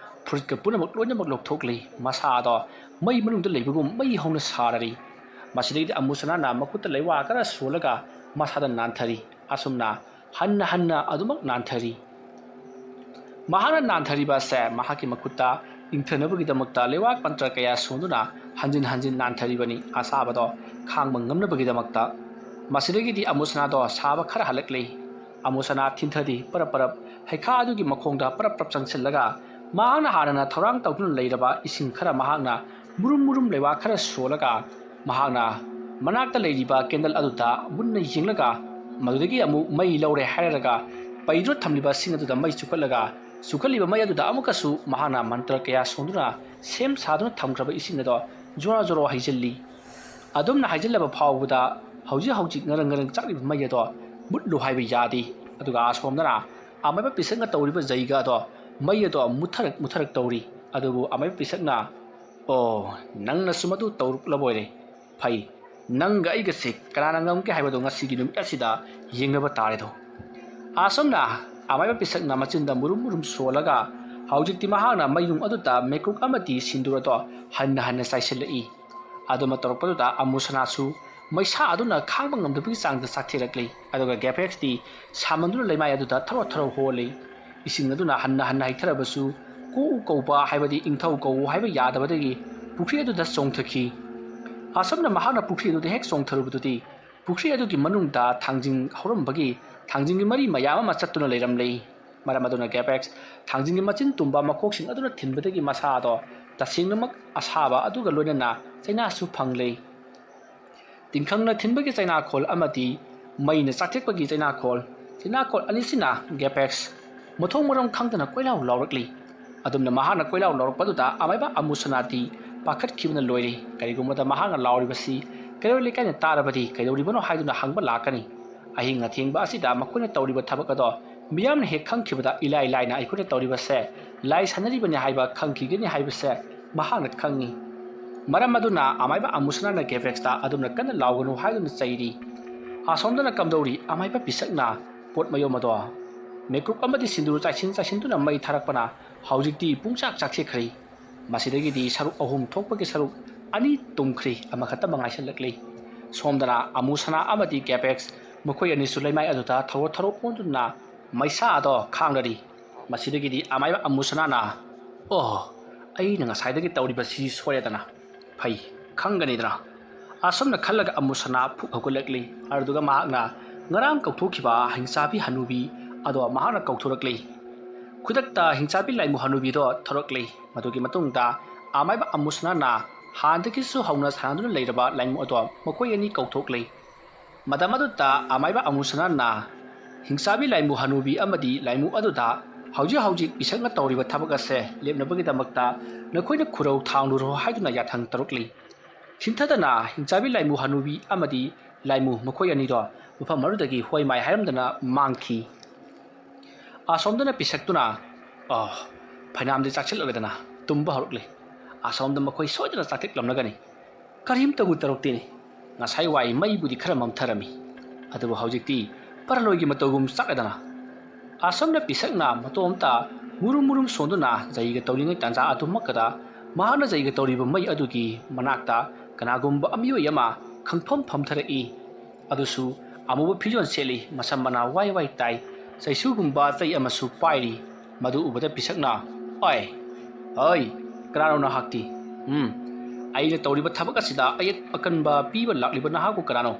ꯐꯨꯔꯤꯠꯀ ꯄꯨꯝꯅꯃꯛ ꯂꯣꯏꯅꯃꯛ ꯂꯧꯊꯣꯛꯂꯤ ꯃꯁꯥ ꯑꯗꯣ ꯃꯩ ꯃꯅꯨꯡꯗ ꯂꯩꯕꯒꯨꯝ ꯃꯩ ꯍꯧꯅ ꯁꯥꯔꯔꯤ ꯃꯁꯤꯗꯒꯤꯗꯤ ꯑꯃꯨꯁꯅꯥꯅ ꯃꯈꯨꯠꯇ ꯂꯩꯋꯥ ꯈꯔ ꯁꯣꯜꯂꯒ ꯃꯁꯥꯗ ꯅꯥꯟꯊꯔꯤ ꯑꯁꯨꯝꯅ ꯍꯟꯅ ꯍꯟꯅ ꯑꯗꯨꯃꯛ ꯅꯥꯟꯊꯔꯤ ꯃꯍꯥꯛꯅ ꯅꯥꯟꯊꯔꯤꯕ ꯑꯁꯦ ꯃꯍꯥꯛꯀꯤ ꯃꯈꯨꯠꯇ ꯏꯪꯊꯅꯕꯒꯤꯗꯃꯛꯇ ꯂꯩꯋꯥꯛ ꯃꯟꯇ꯭ꯔ ꯀꯌꯥ ꯁꯣꯟꯗꯨꯅ ꯍꯟꯖꯤꯟ ꯍꯟꯖꯤꯟ ꯅꯥꯟꯊꯔꯤꯕꯅꯤ ꯑꯁꯥꯕꯗꯣ ꯈꯥꯡꯕ ꯉꯝꯅꯕꯒꯤꯗꯃꯛꯇ ꯃꯁꯤꯗꯒꯤꯗꯤ ꯑꯃꯨꯁꯅꯥꯗꯣ ꯁꯥꯕ ꯈꯔ ꯍꯜꯂꯛꯂꯤ ꯑꯃꯨꯁꯅꯥ ꯊꯤꯟꯊꯗꯤ ꯄꯔꯞ ꯄꯔꯞ ꯍꯩꯈꯥ ꯑꯗꯨꯒꯤ ꯃꯈꯣꯡꯗ ꯄꯔꯞ ꯄꯔꯞ ꯆꯪꯁꯤꯜꯂꯒ ꯃꯍꯥꯛꯅ ꯍꯥꯟꯅ ꯊꯧꯔꯥꯡ ꯇꯧꯗꯨꯅ ꯂꯩꯔꯕ ꯏꯁꯤꯡ ꯈꯔ ꯃꯍꯥꯛꯅ ꯃꯨꯔꯨꯝ ꯃꯨꯔꯨꯝ ꯂꯩꯋꯥ ꯈꯔ ꯁꯣꯜꯂꯒ ꯃꯍꯥꯛꯅ ꯃꯅꯥꯛꯇ ꯂꯩꯔꯤꯕ ꯀꯦꯟꯗꯜ ꯑꯗꯨꯗ ꯃꯨꯟꯅ ꯌꯦꯡꯂꯒ ꯃꯗꯨꯗꯒꯤ ꯑꯃꯨꯛ ꯃꯩ ꯂꯧꯔꯦ ꯍꯥꯏꯔꯒ ꯄꯩꯗꯨꯅ ꯊꯝꯂꯤꯕ ꯁꯤꯡ ꯑꯗꯨꯗ ꯃꯩ ꯆꯨꯈꯠꯂꯤꯕ ꯃꯩ ꯑꯗꯨꯗ ꯑꯃꯨꯛꯀꯁꯨ ꯃꯍꯥꯛꯅ ꯃꯟꯇ꯭ꯔ ꯀꯌꯥ ꯁꯣꯟꯗꯨꯅ ꯁꯦꯝ ꯁꯥꯗꯨꯅ ꯊꯝꯈ꯭ꯔꯕ ꯏꯁꯤꯡ ꯑꯗꯣ ꯖꯣꯔꯣ ꯖꯣꯔꯣ ꯍꯩꯖꯤꯜꯂꯤ ꯑꯗꯨꯝꯅ ꯍꯩꯖꯤꯜꯂꯕ ꯐꯥꯎꯕꯗ ꯍꯧꯖꯤꯛ ꯉꯔꯪ ngărꯪ ꯆꯥꯛꯂꯤꯕ ꯃꯩ ꯑꯗꯣ ꯃꯨꯠꯂꯨ ꯍꯥꯏꯕ ꯌꯥꯗꯦ ꯑꯗꯨꯒ ꯑꯁꯣꯝꯗꯅ ꯑꯃꯥꯏꯕ ꯄꯤꯁꯛꯅ ꯇꯧꯔꯤꯕ ꯖꯩꯒ ꯑꯗꯣ ꯃꯩ ꯑꯗꯣ ꯃꯨꯠꯊꯔꯛ ꯇꯧꯔꯤ ꯑꯗꯨꯕꯨ ꯑꯃꯥꯏꯕ ꯄꯤꯁꯛꯅ ꯑꯣ ꯅꯪꯅꯁꯨ ꯃꯗꯨ ꯇꯧꯔꯛꯂꯕꯣꯏꯔꯦ ꯐꯩ ꯅꯪꯒ ꯑꯩꯒꯁꯦ ꯀꯅꯥꯅ ꯉꯝꯒꯦ ꯍꯥꯏꯕꯗꯣ ꯉꯁꯤꯒꯤ ꯅꯨꯃꯤꯠ ꯑꯁꯤꯗ ꯌꯦꯡꯅꯕ ꯇꯥꯔꯦꯗꯣ ꯑꯁꯣꯝꯅ ꯑꯃꯥꯏꯕ ꯄꯤꯁꯛꯅ ꯃꯆꯤꯟꯗ ꯃꯨꯔꯨꯝ ꯃꯨꯔꯨꯝ ꯁꯣꯜꯂꯒ ꯍꯧꯖꯤꯛꯇꯤ ꯃꯍꯥꯛꯅ ꯃꯩꯅꯨꯡ ꯑꯗꯨꯗ ꯃꯦꯀ꯭ꯔꯨꯛ ꯑꯃꯗꯤ ꯁꯤꯟꯗꯨꯔ ꯑꯗꯣ ꯍꯟꯅ ꯍꯟꯅ ꯆꯥꯏꯁꯤꯜꯂꯛꯏ ꯑꯗꯨꯃ ꯇꯧꯔꯛꯄꯗꯨꯗ ꯑꯃꯨꯁꯅꯥꯁꯨ ꯃꯩꯁꯥ ꯑꯗꯨꯅ ꯈꯥꯡꯕ ꯉꯝꯗꯕꯒꯤ ꯆꯥꯡꯗ ꯆꯥꯛꯊꯦꯔꯛꯂꯤ ꯑꯗꯨꯒ ꯒꯦꯐꯦꯛꯁꯇꯤ ꯁꯥꯃꯟꯗꯨꯅ ꯂꯩꯃꯥꯏ ꯑꯗꯨꯗ ꯊꯔꯣ ꯍꯣꯜꯂꯤ ꯏꯁꯤꯡ ꯑꯗꯨꯅ ꯍꯟꯅ ꯍꯟꯅ ꯍꯩꯊꯔꯕꯁꯨ ꯀꯣꯎ ꯀꯧꯕ ꯍꯥꯏꯕꯗꯤ ꯏꯪꯊꯧ ꯀꯧ ꯍꯥꯏꯕ ꯌꯥꯗꯕꯗꯒꯤ ꯄꯨꯈ꯭ꯔꯤ ꯑꯗꯨꯗ ꯆꯣꯡꯊꯈꯤ ꯑꯁꯨꯝꯅ ꯃꯍꯥꯛꯅ ꯄꯨꯈ꯭ꯔꯤ ꯑꯗꯨꯗ ꯍꯦꯛ ꯆꯣꯡꯊꯔꯨꯕꯗꯨꯗꯤ ꯄꯨꯈ꯭ꯔꯤ ꯑꯗꯨꯒꯤ ꯃꯅꯨꯡꯗ ꯊꯥꯡꯖꯤꯡ ꯍꯧꯔꯝꯕꯒꯤ ꯊꯥꯡꯖꯤꯡꯒꯤ ꯃꯔꯤ ꯃꯌꯥꯝ ꯑꯃ ꯆꯠꯇꯨꯅ ꯂꯩꯔꯝꯂꯤ ꯃꯔꯝ ꯑꯗꯨꯅ ꯒꯦꯐꯦꯛꯁ ꯊꯥꯡꯖꯤꯡꯒꯤ ꯃꯆꯤꯟ ꯇꯨꯝꯕ ꯃꯈꯣꯛꯁꯤꯡ ꯑꯗꯨꯅ ꯊꯤꯟꯕꯗꯒꯤ ꯃꯁꯥ ꯑꯗꯣ ꯇꯁꯦꯡꯅꯃꯛ ꯑꯁꯥꯕ ꯑꯗꯨꯒ ꯂꯣꯏꯅꯅ ꯆꯩꯅꯥꯁꯨ ꯐꯪꯂꯤ ꯇꯤꯡꯈꯪꯅ ꯊꯤꯟꯕꯒꯤ ꯆꯩꯅꯥꯈꯣꯜ ꯑꯃꯗꯤ ꯃꯩꯅ ꯆꯥꯛꯊꯦꯛꯄꯒꯤ ꯆꯩꯅꯥꯈꯣꯜ ꯑꯅꯤꯁꯤꯅ ꯒꯦꯐꯦꯛꯁ ꯃꯊꯣꯡ ꯃꯔꯝ ꯈꯪꯗꯅ ꯀꯣꯏꯂꯥꯎ ꯂꯥꯎꯔꯛꯂꯤ ꯑꯗꯨꯝꯅ ꯃꯍꯥꯛꯅ ꯀꯣꯏꯂꯥꯎ ꯂꯥꯎꯔꯛꯄꯗꯨꯗ ꯑꯃꯥꯏꯕ ꯑꯃꯨꯁꯅꯥꯗꯤ ꯄꯥꯈꯠꯈꯤꯕꯅ ꯂꯣꯏꯔꯤ ꯀꯔꯤꯒꯨꯝꯕꯗ ꯃꯍꯥꯛꯅ ꯂꯥꯎꯔꯤꯕꯁꯤ ꯀꯩꯔꯣꯏ ꯂꯩꯀꯥꯏꯅ ꯇꯥꯔꯕꯗꯤ ꯀꯩꯗꯧꯔꯤꯕꯅꯣ ꯍꯥꯏꯗꯨꯅ ꯍꯪꯕ ꯂꯥꯛꯀꯅꯤ ꯑꯍꯤꯡ ꯑꯊꯦꯡꯕ ꯑꯁꯤꯗ ꯃꯈꯣꯏꯅ ꯇꯧꯔꯤꯕ ꯊꯕꯛ ꯑꯗꯣ ꯃꯤꯌꯥꯝꯅ ꯍꯦꯛ ꯈꯪꯈꯤꯕꯗ ꯏꯂꯥꯏ ꯂꯥꯏꯅ ꯑꯩꯈꯣꯏꯅ ꯇꯧꯔꯤꯕꯁꯦ ꯂꯥꯏ ꯁꯥꯟꯅꯔꯤꯕꯅꯤ ꯍꯥꯏꯕ ꯈꯪꯈꯤꯒꯅꯤ ꯍꯥꯏꯕꯁꯦ ꯃꯍꯥꯛꯅ ꯈꯪꯉꯤ ꯃꯔꯝ ꯑꯗꯨꯅ ꯑꯃꯥꯏꯕ ꯑꯃꯨꯁꯅꯥꯅ ꯒꯦꯐꯦꯛꯁꯇ ꯑꯗꯨꯝꯅ ꯀꯟꯅ ꯂꯥꯎꯒꯅꯨ ꯍꯥꯏꯗꯨꯅ ꯆꯩꯔꯤ ꯑꯁꯣꯝꯗꯅ ꯀꯝꯗꯧꯔꯤ ꯑꯃꯥꯏꯕ ꯄꯤꯁꯛꯅ ꯄꯣꯠ ꯃꯌꯣꯝ ꯑꯗꯣ ꯃꯦꯀ꯭ꯔꯨꯛ ꯑꯃꯗꯤ ꯁꯤꯟꯗꯨꯔ ꯆꯥꯏꯁꯤꯟꯗꯨꯅ ꯃꯩ ꯊꯥꯔꯛꯄꯅ ꯍꯧꯖꯤꯛꯇꯤ ꯄꯨꯡꯆꯥꯛ ꯆꯥꯛꯊꯦꯛꯈ꯭ꯔꯤ ꯃꯁꯤꯗꯒꯤꯗꯤ ꯁꯔꯨꯛ ꯑꯍꯨꯝ ꯊꯣꯛꯄꯒꯤ ꯁꯔꯨꯛ ꯑꯅꯤ ꯇꯨꯝꯈ꯭ꯔꯤ ꯑꯃꯈꯛꯇ ꯉꯥꯏꯁꯤꯜꯂꯛꯂꯤ ꯁꯣꯝꯗꯅ ꯑꯃꯨꯁꯅꯥ ꯑꯃꯗꯤ ꯒꯦꯐꯦꯛꯁ ꯃꯈꯣꯏ ꯑꯅꯤꯁꯨ ꯂꯩꯃꯥꯏ ꯑꯗꯨꯗ ꯊꯔꯣ ꯑꯣꯟꯗꯨꯅ ꯃꯩꯁꯥ ꯑꯗꯣ ꯈꯥꯡꯂꯔꯤ ꯃꯁꯤꯗꯒꯤꯗꯤ ꯑꯃꯥꯏꯕ ꯑꯃꯨꯁꯅꯥꯅ ꯑꯣ ꯑꯩꯅ ꯉꯁꯥꯏꯗꯒꯤ ꯇꯧꯔꯤꯕꯁꯤ ꯁꯣꯏꯔꯦꯗꯅ ꯐꯩ ꯈꯪꯒꯅꯤꯗꯅ ꯑꯁꯨꯝꯅ ꯈꯜꯂꯒ ꯑꯃꯨꯁꯅꯥ ꯐꯨꯛ ꯍꯧꯒꯠꯂꯛꯂꯤ ꯑꯗꯨꯒ ꯃꯍꯥꯛꯅ ꯉꯔꯥꯡ ꯀꯧꯊꯣꯛꯈꯤꯕ ꯍꯤꯡꯆꯥꯕꯤ ꯍꯅꯨꯕꯤ ꯑꯗꯣ ꯃꯍꯥꯛꯅ ꯀꯧꯊꯣꯔꯛꯂꯤ ꯈꯨꯗꯛꯇ ꯍꯤꯡꯆꯥꯕꯤ ꯂꯥꯏꯃꯨ ꯍꯅꯨꯕꯤꯗꯣ ꯊꯣꯔꯛꯂꯤ ꯃꯗꯨꯒꯤ ꯃꯇꯨꯡꯗ ꯑꯃꯥꯏꯕ ꯑꯃꯨꯁꯅꯥꯅ ꯍꯥꯟꯅꯗꯒꯤꯁꯨ ꯍꯧꯅ ꯁꯥꯟꯅꯗꯨꯅ ꯂꯩꯔꯕ ꯂꯥꯏꯃꯨ ꯑꯗꯣ ꯃꯈꯣꯏ ꯑꯅꯤ ꯀꯧꯊꯣꯛꯂꯤ ꯃꯇꯝ ꯑꯗꯨꯗ ꯑꯃꯥꯏꯕ ꯑꯃꯨꯁꯅꯥꯅ ꯍꯤꯡꯆꯥꯕꯤ ꯂꯥꯏꯃꯨ ꯍꯅꯨꯕꯤ ꯑꯃꯗꯤ ꯂꯥꯏꯃꯨ ꯑꯗꯨꯗ ꯍꯧꯖꯤꯛ ꯄꯤꯁꯛꯅ ꯇꯧꯔꯤꯕ ꯊꯕꯛ ꯑꯁꯦ ꯂꯦꯞꯅꯕꯒꯤꯗꯃꯛꯇ ꯅꯈꯣꯏꯅ ꯈꯨꯔꯧ ꯊꯥꯡꯂꯨꯔꯣ ꯍꯥꯏꯗꯨꯅ ꯌꯥꯊꯪ ꯇꯧꯔꯛꯂꯤ ꯊꯤꯟꯊꯗꯅ ꯍꯤꯡꯆꯥꯕꯤ ꯂꯥꯏꯃꯨ ꯍꯅꯨꯕꯤ ꯑꯃꯗꯤ ꯂꯥꯏꯃꯨ ꯃꯈꯣꯏ ꯑꯅꯤꯗꯣ ꯃꯐꯝ ꯑꯗꯨꯗꯒꯤ ꯍꯣꯏ ꯃꯥꯏ ꯍꯥꯏꯔꯝꯗꯅ ꯃꯥꯡꯈꯤ ꯑꯁꯣꯝꯗꯅ ꯄꯤꯁꯛꯇꯨꯅ ꯐꯩꯅꯥꯝꯗꯤ ꯆꯥꯛꯁꯤꯜꯂꯒꯗꯅ ꯇꯨꯝꯕ ꯍꯧꯔꯛꯂꯤ ꯑꯁꯣꯝꯗ ꯃꯈꯣꯏ ꯁꯣꯏꯗꯅ ꯆꯥꯛꯊꯦꯛꯂꯝꯂꯒꯅꯤ ꯀꯔꯤꯝꯇꯕꯨ ꯇꯧꯔꯛꯇꯦꯅꯤ ꯉꯁꯥꯏ ꯋꯥꯏ ꯃꯩꯕꯨꯗꯤ ꯈꯔ ꯃꯝꯊꯔꯝꯃꯤ ꯑꯗꯨꯕꯨ ꯍꯧꯖꯤꯛꯇꯤ ꯄꯔꯂꯣꯏꯒꯤ ꯃꯇꯧꯒꯨꯝ ꯆꯥꯛꯂꯗꯅ ꯑꯁꯣꯝꯅ ꯄꯤꯁꯛꯅ ꯃꯇꯣꯝꯇ ꯃꯨꯔꯨꯝ ꯁꯣꯟꯗꯨꯅ ꯖꯩꯒ ꯇꯧꯔꯤꯉꯩ ꯇꯥꯟꯖꯥ ꯑꯗꯨꯃꯛꯀꯗ ꯃꯍꯥꯛꯅ ꯖꯩꯒ ꯇꯧꯔꯤꯕ ꯃꯩ ꯑꯗꯨꯒꯤ ꯃꯅꯥꯛꯇ ꯀꯅꯥꯒꯨꯝꯕ ꯃꯤꯑꯣꯏ ꯑꯃ ꯈꯪꯐꯝ ꯐꯝꯊꯔꯛꯏ ꯑꯗꯨꯁꯨ ꯑꯃꯨꯕ ꯐꯤꯖꯣꯜ ꯁꯦꯠꯂꯤ ꯃꯁꯝ ꯃꯅꯥ ꯋꯥꯏ ꯇꯥꯏ ꯆꯩꯁꯨꯒꯨꯝꯕ ꯆꯩ ꯑꯃꯁꯨ ꯄꯥꯏꯔꯤ ꯃꯗꯨ ꯎꯕꯗ ꯄꯤꯁꯛꯅ ꯍꯣꯏ ꯀꯅꯥꯅꯣ ꯅꯍꯥꯛꯇꯤ ꯑꯩꯅ ꯇꯧꯔꯤꯕ ꯊꯕꯛ ꯑꯁꯤꯗ ꯑꯌꯦꯠ ꯑꯀꯟꯕ ꯄꯤꯕ ꯂꯥꯛꯂꯤꯕ ꯅꯍꯥꯛꯄꯨ ꯀꯅꯥꯅꯣ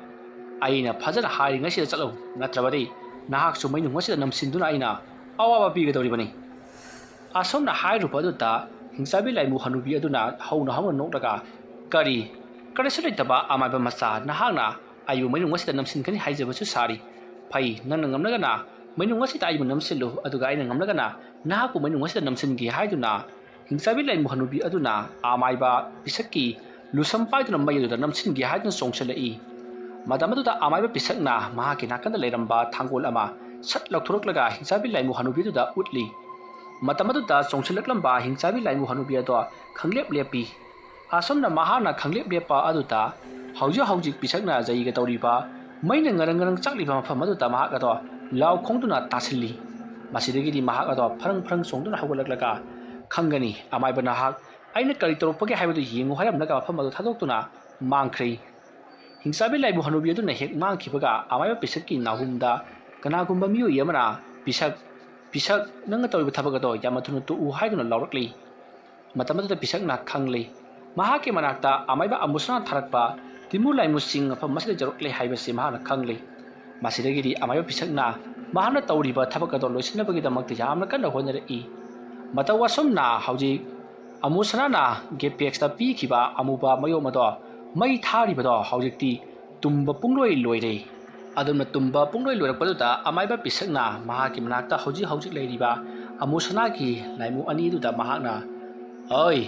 ꯑꯩꯅ ꯐꯖꯅ ꯍꯥꯏꯔꯤꯉꯩꯁꯤꯗ ꯆꯠꯂꯨ ꯅꯠꯇ꯭ꯔꯕꯗꯤ ꯅꯍꯥꯛꯁꯨ ꯃꯩꯅꯨꯡ ꯑꯁꯤꯗ ꯅꯝꯁꯤꯟꯗꯨꯅ ꯑꯩꯅ ꯑꯋꯥꯕ ꯄꯤꯒꯗꯧꯔꯤꯕꯅꯤ ꯑꯁꯣꯝꯅ ꯍꯥꯏꯔꯨꯕ ꯑꯗꯨꯗ ꯍꯤꯡꯆꯥꯕꯤ ꯂꯥꯏꯃꯨ ꯍꯅꯨꯕꯤ ꯑꯗꯨꯅ ꯍꯧꯅ ꯅꯣꯛꯂꯒ ꯀꯔꯤꯁꯨ ꯂꯩꯇꯕ ꯑꯃꯥꯏꯕ ꯃꯆꯥ ꯅꯍꯥꯛꯅ ꯑꯩꯕꯨ ꯃꯩꯅꯨꯡ ꯑꯁꯤꯗ ꯅꯝꯁꯤꯟꯒꯅꯤ ꯍꯥꯏꯖꯕꯁꯨ ꯁꯥꯔꯤ ꯐꯩ ꯅꯪꯅ ꯉꯝꯂꯒꯅ ꯃꯩꯅꯨꯡ ꯑꯁꯤꯗ ꯑꯩꯕꯨ ꯅꯝꯁꯤꯜꯂꯨ ꯑꯗꯨꯒ ꯑꯩꯅ ꯉꯝꯂꯒꯅ ꯅꯍꯥꯛꯄꯨ ꯃꯩꯅꯨꯡ ꯑꯁꯤꯗ ꯅꯝꯁꯤꯟꯒꯦ ꯍꯥꯏꯗꯨꯅ ꯍꯤꯡꯆꯥꯕꯤ ꯂꯥꯏꯃꯨ ꯍꯅꯨꯕꯤ ꯑꯗꯨꯅ ꯑꯃꯥꯏꯕ ꯄꯤꯁꯛꯀꯤ ꯂꯨꯁꯝ ꯄꯥꯏꯗꯨꯅ ꯃꯩ ꯑꯗꯨꯗ ꯅꯝꯁꯤꯟꯒꯦ ꯍꯥꯏꯗꯨꯅ ꯆꯣꯡꯁꯤꯜꯂꯛꯏ ꯃꯇꯝ ꯑꯗꯨꯗ ꯑꯃꯥꯏꯕ ꯄꯤꯁꯛꯅ ꯃꯍꯥꯛꯀꯤ ꯅꯥꯀꯟꯗ ꯂꯩꯔꯝꯕ ꯊꯥꯡꯒꯣꯜ ꯑꯃ ꯁꯠ ꯂꯧꯊꯣꯔꯛꯂꯒ ꯍꯤꯡꯆꯥꯕꯤ ꯂꯥꯏꯃꯨ ꯍꯅꯨꯕꯤꯗꯨꯗ ꯎꯠꯂꯤ꯫ ꯃꯇꯝ ꯑꯗꯨꯗ ꯆꯣꯡꯁꯤꯜꯂꯛꯂꯝꯕ ꯍꯤꯡꯆꯥꯕꯤ ꯂꯥꯏꯃꯨ ꯍꯅꯨꯕꯤ ꯑꯗꯣ ꯈꯪꯂꯦꯞ ꯂꯦꯞꯄꯤ꯫ ꯑꯁꯣꯝꯅ ꯃꯍꯥꯛꯅ ꯈꯪꯂꯦꯞ ꯂꯦꯞꯄ ꯑꯗꯨꯗ ꯍꯧꯖꯤꯛ ꯄꯤꯁꯛꯅ ꯖꯩꯒ ꯇꯧꯔꯤꯕ ꯃꯩꯅ ꯉꯔꯪ ꯉꯔꯪ ꯆꯥꯛꯂꯤꯕ ꯃꯐꯝ ꯑꯗꯨꯗ ꯃꯍꯥꯛ ꯑꯗꯣ ꯂꯥꯎ ꯈꯣꯡꯗꯨꯅ ꯇꯥꯁꯤꯜꯂꯤ꯫ ꯃꯁꯤꯗꯒꯤꯗꯤ ꯃꯍꯥꯛ ꯑꯗꯣ ꯐꯔꯪ ꯐꯔꯪ ꯆꯣꯡꯗꯨꯅ ꯍꯧꯒꯠꯂꯛꯂꯒ ꯈꯪꯒꯅꯤ ꯑꯃꯥꯏꯕ ꯅꯍꯥꯛ ꯑꯩꯅ ꯀꯔꯤ ꯇꯧꯔꯛꯄꯒꯦ ꯍꯥꯏꯕꯗꯨ ꯌꯦꯡꯉꯨ ꯍꯥꯏꯔꯝꯂꯒ ꯃꯐꯝ ꯑꯗꯨ ꯊꯥꯗꯣꯛꯇꯨꯅ ꯃꯥꯡꯈ꯭ꯔꯦ꯫ ꯍꯤꯡꯆꯥꯕꯤ ꯂꯥꯏꯃꯨ ꯍꯅꯨꯕꯤ ꯑꯗꯨꯅ ꯍꯦꯛ ꯃꯥꯡꯈꯤꯕꯒ ꯑꯃꯥꯏꯕ ꯄꯤꯁꯛꯀꯤ ꯅꯥꯍꯨꯝꯗ ꯀꯅꯥꯒꯨꯝꯕ ꯃꯤꯑꯣꯏ ꯑꯃꯅ ꯄꯤꯁꯛ ꯅꯪꯅ ꯇꯧꯔꯤꯕ ꯊꯕꯛ ꯑꯗꯣ ꯌꯥꯝꯅ ꯊꯨꯅ ꯇꯣꯛꯎ ꯍꯥꯏꯗꯨꯅ ꯂꯥꯎꯔꯛꯂꯤ꯫ ꯃꯇꯝ ꯑꯗꯨꯗ ꯄꯤꯁꯛꯅ ꯈꯪꯂꯤ ꯃꯍꯥꯛꯀꯤ ꯃꯅꯥꯛꯇ ꯑꯃꯥꯏꯕ ꯑꯃꯨꯁꯅꯥ ꯊꯥꯔꯛꯄ ꯇꯤꯃꯨ ꯂꯥꯏꯃꯨꯁꯤꯡ ꯃꯐꯝ ꯑꯁꯤꯗ ꯌꯧꯔꯛꯂꯦ ꯍꯥꯏꯕꯁꯤ ꯃꯍꯥꯛꯅ ꯈꯪꯂꯤ꯫ ꯃꯁꯤꯗꯒꯤꯗꯤ ꯑꯃꯥꯏꯕ ꯄꯤꯁꯛꯅ ꯃꯍꯥꯛꯅ ꯇꯧꯔꯤꯕ ꯊꯕꯛ ꯑꯗꯣ ꯂꯣꯏꯁꯤꯟꯅꯕꯒꯤꯗꯃꯛꯇ ꯌꯥꯝꯅ ꯀꯟꯅ ꯍꯣꯠꯅꯔꯛꯏ꯫ ꯃꯇꯧ ꯑꯁꯨꯝꯅ ꯍꯧꯖꯤꯛ ꯑꯃꯨꯁꯅꯥꯅ ꯒꯦꯄꯦꯛꯁꯇ ꯄꯤꯈꯤꯕ ꯑꯃꯨꯕ ꯃꯌꯣꯝ ꯑꯗꯣ ꯃꯩ ꯊꯥꯔꯤꯕꯗꯣ ꯍꯧꯖꯤꯛꯇꯤ ꯇꯨꯝꯕ ꯄꯨꯡꯂꯣꯏ ꯂꯣꯏꯔꯦ꯫ ꯑꯗꯨꯝꯅ ꯇꯨꯝꯕ ꯄꯨꯡꯂꯣꯏ ꯂꯣꯏꯔꯛꯄꯗꯨꯗ ꯑꯃꯥꯏꯕ ꯄꯤꯁꯛꯅ ꯃꯍꯥꯛꯀꯤ ꯃꯅꯥꯛꯇ ꯍꯧꯖꯤꯛ ꯂꯩꯔꯤꯕ ꯑꯃꯨꯁꯅꯥꯒꯤ ꯂꯥꯏꯃꯨ ꯑꯅꯤ ꯑꯗꯨꯗ ꯃꯍꯥꯛꯅ ꯑꯣꯏ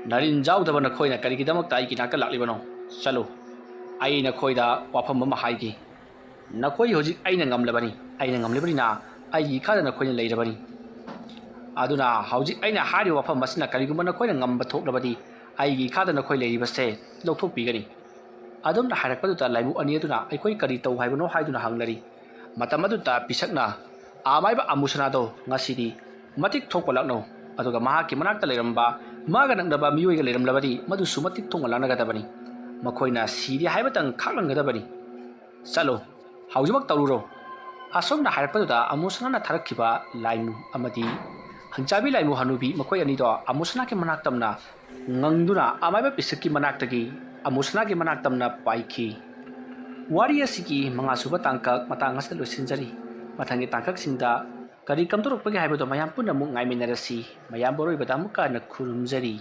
ꯅꯔꯤꯟ ꯌꯥꯎꯗꯕ ꯅꯈꯣꯏꯅ ꯀꯔꯤꯒꯤꯗꯃꯛꯇ ꯑꯩꯒꯤ ꯅꯥꯛꯇ ꯂꯥꯛꯂꯤꯕꯅꯣ? ꯆꯠꯂꯨ ꯑꯩ ꯅꯈꯣꯏꯗ ꯋꯥꯐꯝ ꯑꯃ ꯍꯥꯏꯒꯦ꯫ ꯅꯈꯣꯏ ꯍꯧꯖꯤꯛ ꯑꯩꯅ ꯉꯝꯂꯕꯅꯤ ꯑꯩꯅ ꯉꯝꯂꯤꯕꯅꯤꯅ ꯑꯩꯒꯤ ꯏꯈꯥꯗ ꯅꯈꯣꯏꯅ ꯂꯩꯔꯕꯅꯤ꯫ ꯑꯗꯨꯅ ꯍꯧꯖꯤꯛ ꯑꯩꯅ ꯍꯥꯏꯔꯤꯕ ꯋꯥꯐꯝ ꯑꯁꯤꯅ ꯀꯔꯤꯒꯨꯝꯕ ꯅꯈꯣꯏꯅ ꯉꯝꯕ ꯊꯣꯛꯂꯕꯗꯤ ꯑꯩꯒꯤ ꯏꯈꯥꯗ ꯅꯈꯣꯏ ꯂꯩꯔꯤꯕꯁꯦ ꯂꯧꯊꯣꯛꯄꯤꯒꯅꯤ꯫ ꯑꯗꯨꯝꯅ ꯍꯥꯏꯔꯛꯄꯗꯨꯗ ꯂꯥꯏꯃꯨ ꯑꯅꯤ ꯑꯗꯨꯅ ꯑꯩꯈꯣꯏ ꯀꯔꯤ ꯇꯧ ꯍꯥꯏꯕꯅꯣ ꯍꯥꯏꯗꯨꯅ ꯍꯪꯅꯔꯤ꯫ ꯃꯇꯝ ꯑꯗꯨꯗ ꯄꯤꯁꯛꯅ ꯑꯃꯥꯏꯕ ꯑꯃꯨꯁꯅꯥꯗꯣ ꯉꯁꯤꯗꯤ ꯃꯇꯤꯛ ꯊꯣꯛꯄ ꯂꯥꯛꯅꯧ ꯑꯗꯨꯒ ꯃꯍꯥꯛꯀꯤ ꯃꯅꯥꯛꯇ ꯂꯩꯔꯝꯕ ꯃꯥꯒ ꯅꯛꯅꯕ ꯃꯤꯑꯣꯏꯒ ꯂꯩꯔꯝꯂꯕꯗꯤ ꯃꯗꯨꯁꯨ ꯃꯇꯤꯛ ꯊꯣꯛꯅ ꯂꯥꯛꯅꯒꯗꯕꯅꯤ꯫ ꯃꯈꯣꯏꯅ ꯁꯤꯔꯦ ꯍꯥꯏꯕꯇꯪ ꯈꯥꯛꯂꯝꯒꯗꯕꯅꯤ꯫ ꯆꯠꯂꯨ ꯍꯧꯖꯤꯛꯃꯛ ꯇꯧꯔꯨꯔꯣ꯫ ꯑꯁꯣꯝꯅ ꯍꯥꯏꯔꯛꯄꯗꯨꯗ ꯑꯃꯨꯁꯅꯥꯅ ꯊꯥꯔꯛꯈꯤꯕ ꯂꯥꯏꯃꯨ ꯑꯃꯗꯤ ꯍꯤꯡꯆꯥꯕꯤ ꯂꯥꯏꯃꯨ ꯍꯅꯨꯕꯤ ꯃꯈꯣꯏ ꯑꯅꯤꯗꯣ ꯑꯃꯨꯁꯅꯥꯒꯤ ꯃꯅꯥꯛꯇꯝꯅ ꯉꯪꯗꯨꯅ ꯑꯃꯥꯏꯕ ꯄꯤꯁꯛꯀꯤ ꯃꯅꯥꯛꯇꯒꯤ ꯑꯃꯨꯁꯅꯥꯒꯤ ꯃꯅꯥꯛꯇꯝꯅ ꯄꯥꯏꯈꯤ꯫ ꯋꯥꯔꯤ ꯑꯁꯤꯒꯤ ꯃꯉꯥꯁꯨꯕ ꯇꯥꯡꯀꯛ ꯃꯇꯥꯡ ꯑꯁꯤꯗ ꯂꯣꯏꯁꯤꯟꯖꯔꯤ꯫ ꯃꯊꯪꯒꯤ ꯇꯥꯡꯀꯛꯁꯤꯡꯗ ꯀꯔꯤ ꯀꯝꯗꯧꯔꯛꯄꯒꯦ ꯍꯥꯏꯕꯗꯣ ꯃꯌꯥꯝ ꯄꯨꯟꯅ ꯑꯃꯨꯛ ꯉꯥꯏꯃꯤꯟꯅꯔꯁꯤ꯫ ꯃꯌꯥꯝꯕꯨ ꯑꯔꯣꯏꯕꯗ ꯑꯃꯨꯛꯀ ꯍꯟꯅ ꯈꯨꯔꯨꯝꯖꯔꯤ꯫